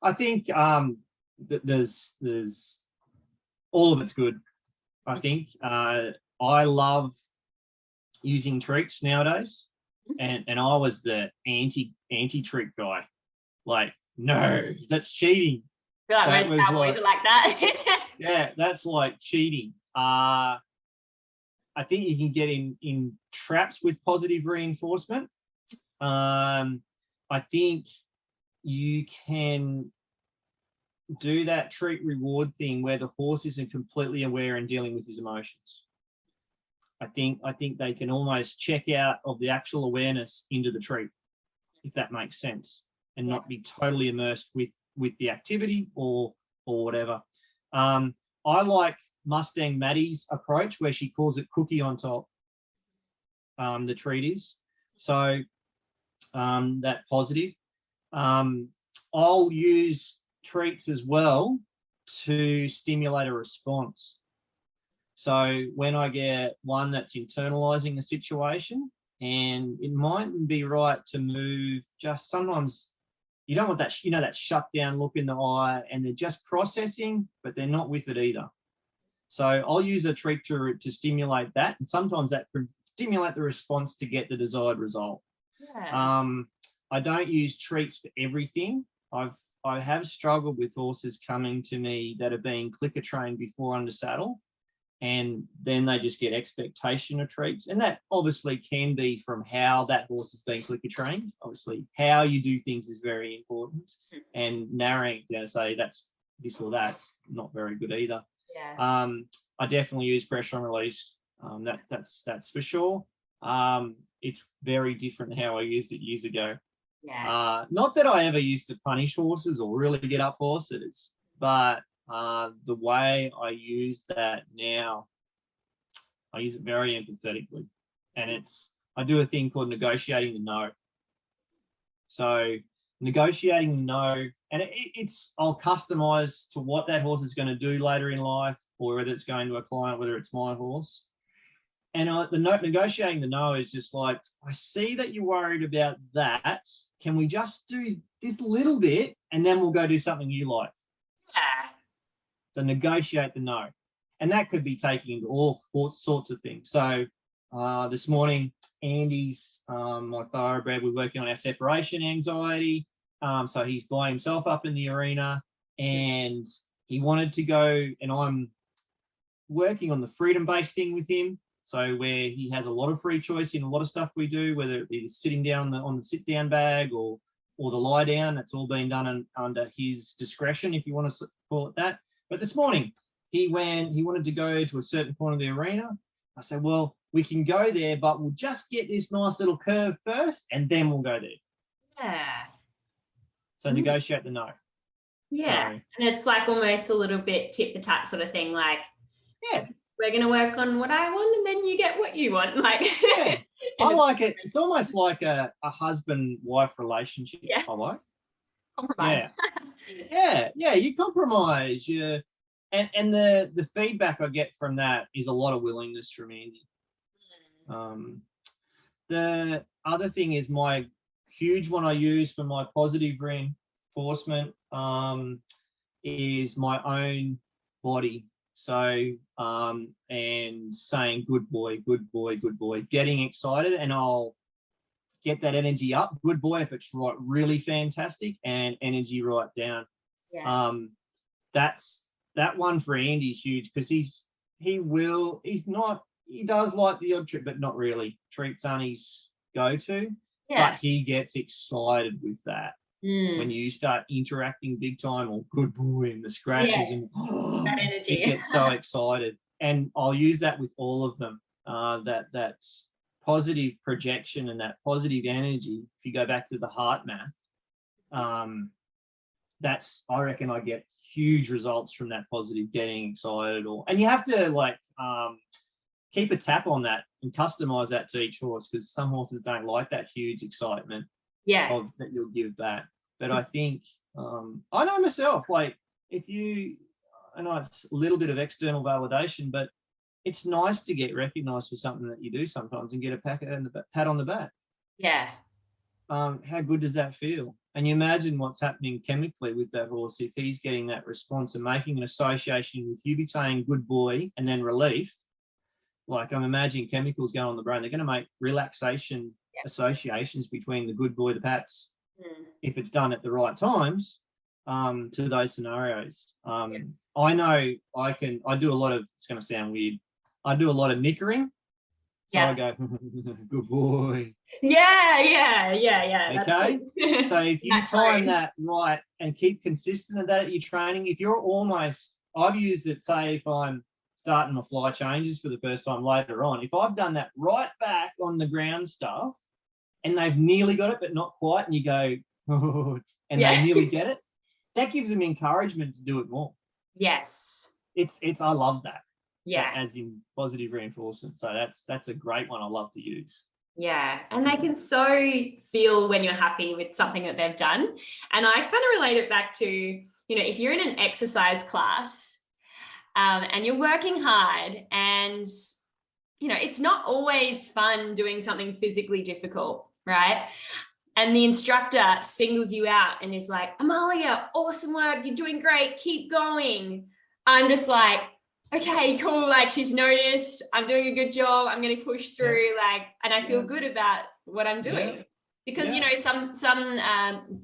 I think that there's all of it's good. I think I love using tricks nowadays, and I was the anti-trick guy. Like, no, that's cheating. I feel like most cowboys are like that. Yeah, that's like cheating. I think you can get in traps with positive reinforcement. I think you can do that treat reward thing where the horse isn't completely aware and dealing with his emotions. I think they can almost check out of the actual awareness into the treat. if that makes sense, and not be totally immersed with the activity or whatever. I like Mustang Maddie's approach where she calls it cookie on top, the treat is. So that positive. I'll use treats as well to stimulate a response. So when I get one that's internalizing a situation, and it mightn't be right to move, just sometimes you don't want that, that shut down look in the eye, and they're just processing, but they're not with it either. So I'll use a treat to stimulate that, and sometimes that could stimulate the response to get the desired result. Yeah. I don't use treats for everything. I have struggled with horses coming to me that are being clicker trained before under saddle, and then they just get expectation of treats. And that obviously can be from how that horse has been clicker trained. Obviously, how you do things is very important, and narrowing it down to say that's this or that's not very good either. Yeah. I definitely use pressure on release. That's for sure. It's very different how I used it years ago. Yeah. Not that I ever used to punish horses or really get up horses, but the way I use that now, I use it very empathetically, and I do a thing called negotiating the no. So negotiating the no, and I'll customize to what that horse is going to do later in life, or whether it's going to a client, whether it's my horse. And negotiating the no is just like, I see that you're worried about that. Can we just do this little bit, and then we'll go do something you like? Yeah. So negotiate the no. And that could be taking into all sorts of things. So this morning, Andy's, my thoroughbred, we're working on our separation anxiety. So he's by himself up in the arena, and he wanted to go, and I'm working on the freedom-based thing with him. So where he has a lot of free choice in a lot of stuff we do, whether it be sitting down on the sit-down bag or the lie down, that's all been done under his discretion, if you want to call it that. But this morning, he wanted to go to a certain point of the arena. I said, well, we can go there, but we'll just get this nice little curve first, and then we'll go there. Yeah. So negotiate the no. Yeah. So, and it's like almost a little bit tit for tat sort of thing, like, yeah, we're going to work on what I want, and then you get what you want. Like, yeah, I like it. It's almost like a husband-wife relationship. Yeah. I like. Compromise. Yeah. You compromise. And the feedback I get from that is a lot of willingness from Andy. The other thing is my huge one I use for my positive reinforcement is my own body. So, and saying, good boy, good boy, good boy, getting excited, and I'll get that energy up. Good boy if it's right, really fantastic, and energy right down. Yeah. That one for Andy's huge, because he does like the odd trick, but not really. Treats aren't his go-to, but he gets excited with that. When you start interacting big time, or good boy, and the scratches, and that energy, it gets so excited. And I'll use that with all of them. That's positive projection and that positive energy. If you go back to the heart math, that's, I reckon I get huge results from that positive getting excited. And you have to keep a tap on that and customize that to each horse, because some horses don't like that huge excitement that you'll give back. But I think I know myself, like, I know it's a little bit of external validation, but it's nice to get recognized for something that you do sometimes and get a pat on the back. Yeah. How good does that feel? And you imagine what's happening chemically with that horse if he's getting that response and making an association with you saying good boy and then relief. Like, I'm imagining chemicals going on the brain. They're going to make relaxation associations between the good boy, the pats, if it's done at the right times, to those scenarios. I know I do a lot of, it's going to sound weird, I do a lot of nickering. So I go, good boy. Yeah. Okay. So if you time that right and keep consistent of that at your training, if you're I've used it, say, if I'm starting my fly changes for the first time later on, if I've done that right back on the ground stuff, and they've nearly got it, but not quite, and you go, oh, and they nearly get it, that gives them encouragement to do it more. Yes. It's I love that. Yeah. As in positive reinforcement. So that's a great one I love to use. Yeah. And they can so feel when you're happy with something that they've done. And I kind of relate it back to, if you're in an exercise class and you're working hard and, it's not always fun doing something physically difficult, right? And the instructor singles you out and is like, Amalia, awesome work. You're doing great. Keep going. I'm just like, okay, cool. Like, she's noticed. I'm doing a good job. I'm going to push through. And I feel good about what I'm doing because, some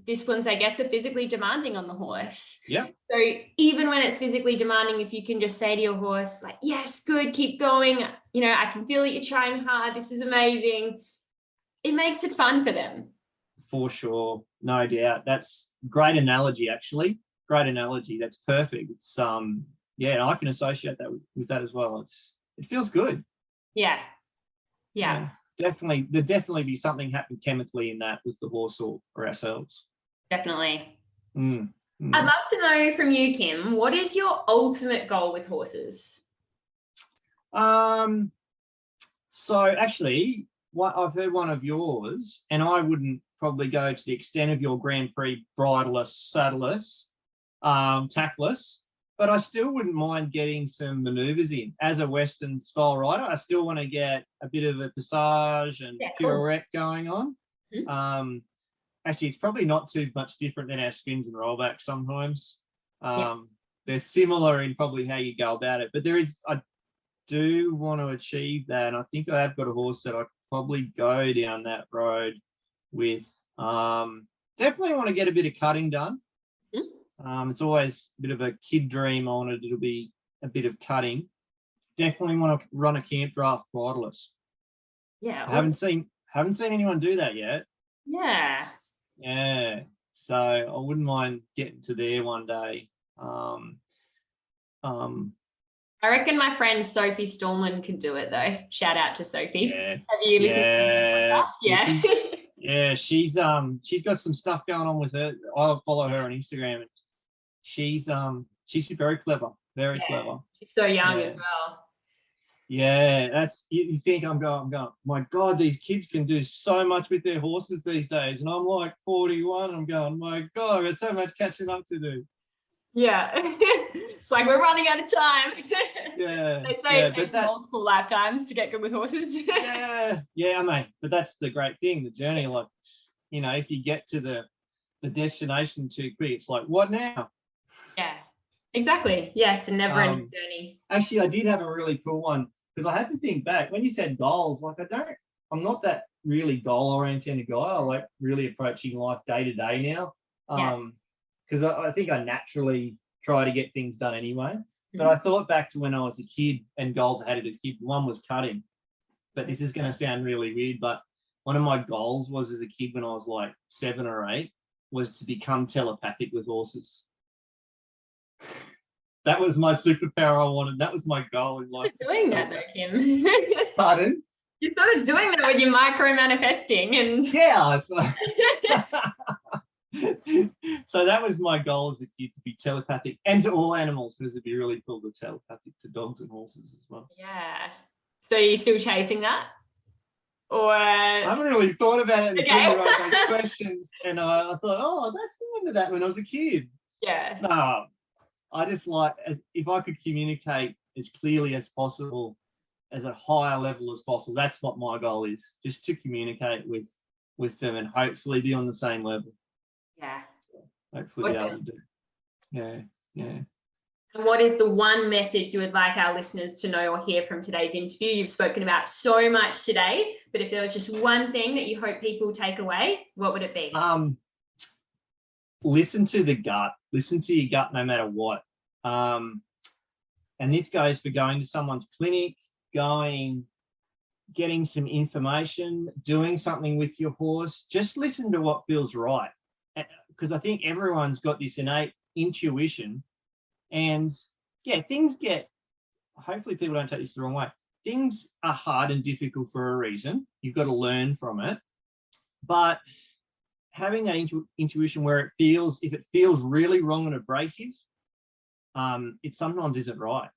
disciplines, I guess, are physically demanding on the horse. Yeah. So even when it's physically demanding, if you can just say to your horse, like, yes, good, keep going. I can feel that you're trying hard. This is amazing. It makes it fun for them. For sure. No doubt. That's great analogy, actually. Great analogy. That's perfect. It's and I can associate that with that as well. It feels good. Yeah. Definitely. There'd definitely be something happening chemically in that with the horse or ourselves. Definitely. I'd love to know from you, Kim, what is your ultimate goal with horses? So actually, I've heard one of yours, and I wouldn't probably go to the extent of your Grand Prix bridleless, saddleless, tackless, but I still wouldn't mind getting some manoeuvres in. As a Western style rider, I still want to get a bit of a passage and pirouette going on. Actually, it's probably not too much different than our spins and rollbacks sometimes. They're similar in probably how you go about it, but I do want to achieve that, and I think I have got a horse that I could probably go down that road with. Definitely want to get a bit of cutting done. It's always a bit of a kid dream. I wanted it to be a bit of cutting. Definitely want to run a camp draft bridleless. I haven't seen anyone do that yet. Yeah. So I wouldn't mind getting to there one day. I reckon my friend Sophie Stormland could do it though. Shout out to Sophie. Yeah. Have you listened to her podcast? Yeah. She's got some stuff going on with her. I follow her on Instagram, and she's very clever. Very clever. She's so young as well. Yeah, that's you think I'm going, my God, these kids can do so much with their horses these days. And I'm like 41, I'm going, my God, I've got so much catching up to do. Yeah. It's like we're running out of time. Yeah. They say it takes multiple lifetimes to get good with horses. Yeah, mate. But that's the great thing, the journey. Like, if you get to the destination too quick, it's like, what now? Yeah, exactly. Yeah, it's a never-ending journey. Actually, I did have a really cool one because I had to think back when you said goals. Like, I'm not that really goal-oriented guy. I like really approaching life day to day now. Because I think I naturally try to get things done anyway. But I thought back to when I was a kid and goals I had as a kid. One was cutting. But this is going to sound really weird, but one of my goals was as a kid when I was like 7 or 8 was to become telepathic with horses. That was my superpower I wanted. That was my goal in life. You're doing that though, Kim. Pardon? You're sort of doing that with your micro-manifesting. And yeah. So that was my goal as a kid, to be telepathic and to all animals, because it'd be really cool to telepathic to dogs and horses as well. Yeah. So are you still chasing that? Or I haven't really thought about it until you wrote those questions, and I thought, that's similar to that when I was a kid. Yeah. No, I just like, if I could communicate as clearly as possible, as a higher level as possible. That's what my goal is, just to communicate with them and hopefully be on the same level. Yeah. So hopefully be able to do. Yeah. And what is the one message you would like our listeners to know or hear from today's interview? You've spoken about so much today, but if there was just one thing that you hope people take away, what would it be? Listen to the gut. Listen to your gut no matter what. And this goes for going to someone's clinic, getting some information, doing something with your horse. Just listen to what feels right. Because I think everyone's got this innate intuition. And things get, hopefully people don't take this the wrong way. Things are hard and difficult for a reason. You've got to learn from it. But having that intuition where if it feels really wrong and abrasive, it sometimes isn't right.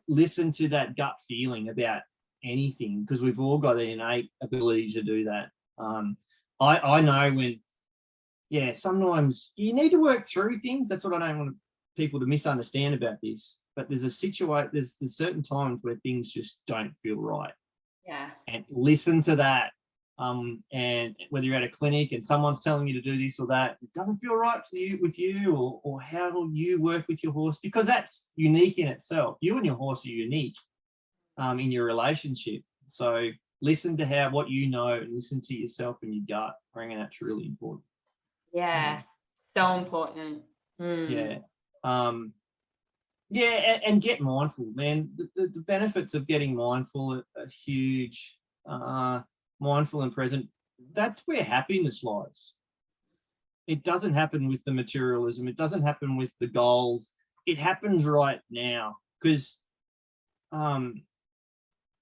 Listen to that gut feeling about anything, because we've all got the innate ability to do that. I know when, sometimes you need to work through things. That's what I don't want people to misunderstand about this. But there's certain times where things just don't feel right. Yeah. And listen to that. And whether you're at a clinic and someone's telling you to do this or that, it doesn't feel right with you, or how will you work with your horse, because that's unique in itself. You and your horse are unique in your relationship. So listen to what you know, and listen to yourself and your gut. I reckon that's really important. Yeah, so important. Yeah. And get mindful, man. The benefits of getting mindful are huge. Mindful and present, that's where happiness lies. It doesn't happen with the materialism. It doesn't happen with the goals. It happens right now, because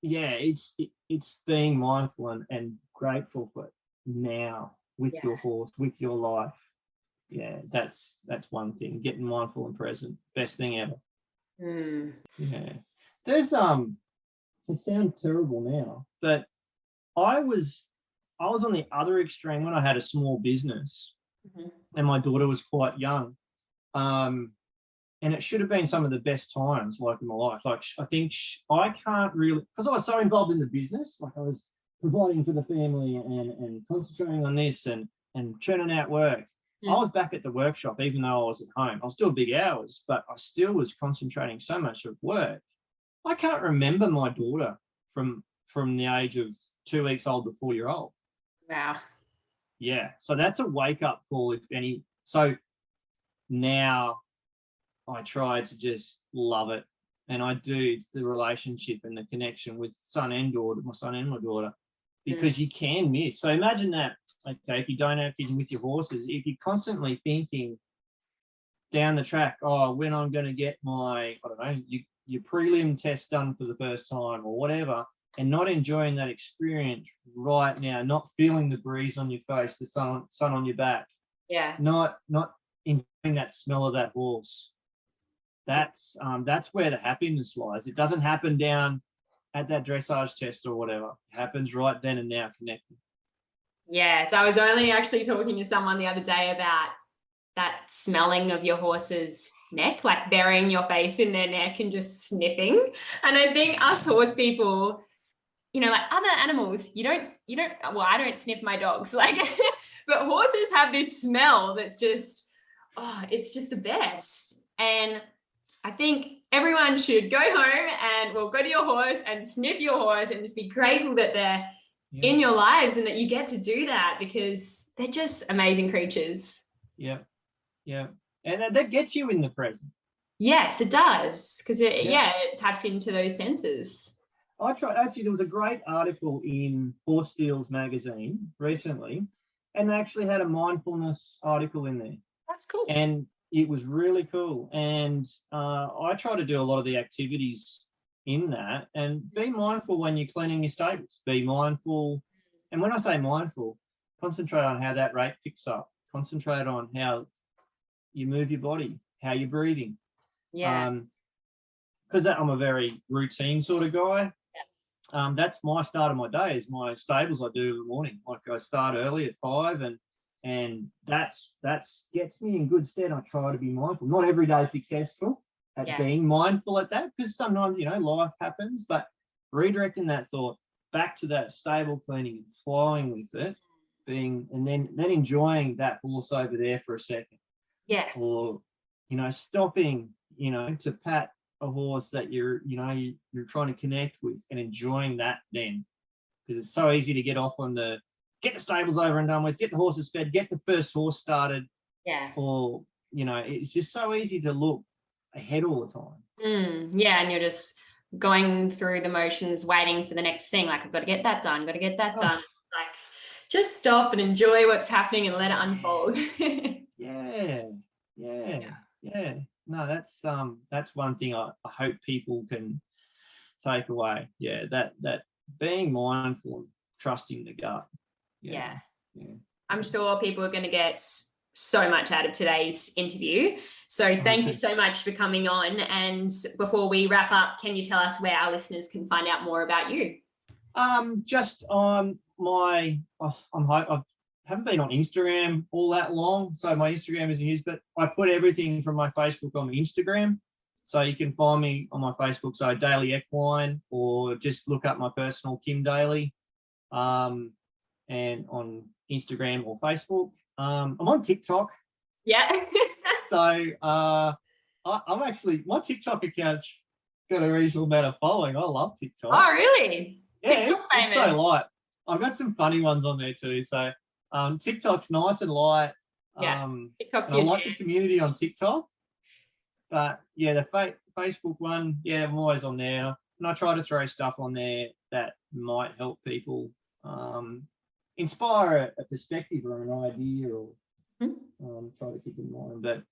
it's being mindful and grateful for now with your horse, with your life. Yeah, that's one thing. Getting mindful and present, best thing ever. Yeah. There's it sounds terrible now, but I was on the other extreme when I had a small business, and my daughter was quite young, and it should have been some of the best times, like, in my life. Like, I think I can't really, because I was so involved in the business, like I was providing for the family and concentrating on this and churning out work. I was back at the workshop, even though I was at home. I was still big hours, but I still was concentrating so much of work. I can't remember my daughter from the age of 2 weeks old to 4 year old. Wow. Yeah. So that's a wake up call, if any. So now I try to just love it. And I do. It's the relationship and the connection with son and daughter, my son and my daughter, because you can miss. So imagine that, okay, if you don't have kids with your horses, if you're constantly thinking down the track, when I'm going to get my, I don't know, your prelim test done for the first time or whatever, and not enjoying that experience right now, not feeling the breeze on your face, the sun on your back, not enjoying that smell of that horse. That's where the happiness lies. It doesn't happen down at that dressage test or whatever. It happens right then and now, connected. Yeah, so I was only actually talking to someone the other day about that smelling of your horse's neck, like burying your face in their neck and just sniffing. And I think us horse people, like other animals, you don't, well, I don't sniff my dogs, like, but horses have this smell that's just, it's just the best. And I think everyone should go home and go to your horse and sniff your horse and just be grateful that they're in your lives and that you get to do that, because they're just amazing creatures. Yeah. And that gets you in the present. Yes, it does, because it taps into those senses. Actually, there was a great article in Horse Steels magazine recently, and they actually had a mindfulness article in there. That's cool. And it was really cool. And I try to do a lot of the activities in that, and be mindful when you're cleaning your stables. Be mindful. And when I say mindful, concentrate on how that rate picks up. Concentrate on how you move your body, how you're breathing. Yeah. Because I'm a very routine sort of guy. That's my start of my day, is my stables I do in the morning. Like, I start early at 5, and that's gets me in good stead. I try to be mindful. Not every day is successful at being mindful at that, because sometimes, life happens, but redirecting that thought back to that stable cleaning and flowing with it, and then enjoying that horse over there for a second. Yeah. Or, stopping, to pat a horse that you're trying to connect with, and enjoying that then, because it's so easy to get off on get the stables over and done with, get the horses fed, get the first horse started. Yeah. Or, it's just so easy to look ahead all the time. Yeah, and you're just going through the motions, waiting for the next thing. Like, I've got to get that done, got to get that done. Like, just stop and enjoy what's happening and let it unfold. Yeah. No, that's one thing I hope people can take away. Yeah, that being mindful and trusting the gut. Yeah. I'm sure people are going to get so much out of today's interview. So thank you so much for coming on. And before we wrap up, can you tell us where our listeners can find out more about you? Just on I haven't been on Instagram all that long, so my Instagram isn't used, but I put everything from my Facebook on Instagram. So you can find me on my Facebook, so Daley Equine, or just look up my personal Kim Daley, and on Instagram or Facebook. I'm on TikTok. Yeah. So I'm actually, my TikTok account's got a reasonable amount of following. I love TikTok. Oh, really? Yeah, it's so light. I've got some funny ones on there too. So TikTok's nice and light. Yeah. TikTok's I like the community on TikTok. But yeah, the Facebook one, yeah, I'm always on there. And I try to throw stuff on there that might help people inspire a perspective or an idea, or try to keep in mind. But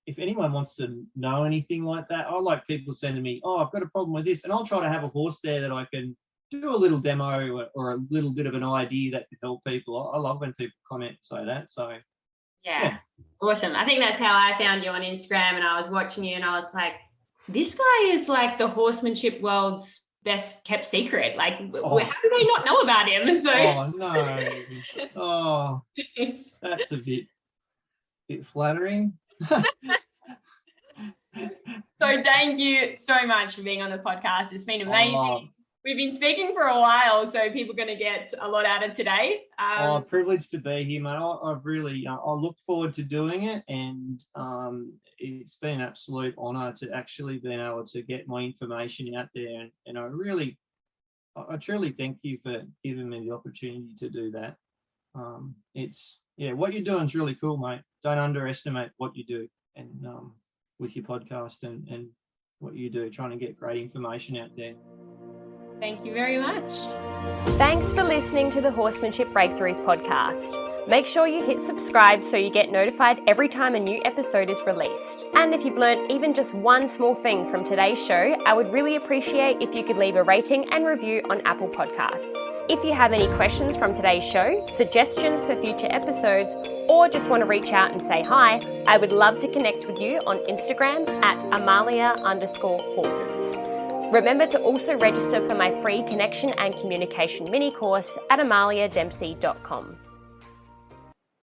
if anyone wants to know anything like that, I like people sending me, I've got a problem with this, and I'll try to have a horse there that I can do a little demo or a little bit of an idea that could help people. I love when people comment and say that. So yeah. Awesome. I think that's how I found you on Instagram, and I was watching you and I was like, this guy is like the horsemanship world's best kept secret. Like, how do they not know about him? So that's a bit flattering. So thank you so much for being on the podcast. It's been amazing. We've been speaking for a while, so people are going to get a lot out of today. Privileged to be here, mate. I've really, I look forward to doing it, and it's been an absolute honour to actually being able to get my information out there, and I truly thank you for giving me the opportunity to do that. What you're doing is really cool, mate. Don't underestimate what you do, and with your podcast and what you do, trying to get great information out there. Thank you very much. Thanks for listening to the Horsemanship Breakthroughs podcast. Make sure you hit subscribe so you get notified every time a new episode is released. And if you've learned even just one small thing from today's show, I would really appreciate if you could leave a rating and review on Apple Podcasts. If you have any questions from today's show, suggestions for future episodes, or just want to reach out and say hi, I would love to connect with you on Instagram at Amalia_horses. Remember to also register for my free connection and communication mini course at amaliadempsey.com.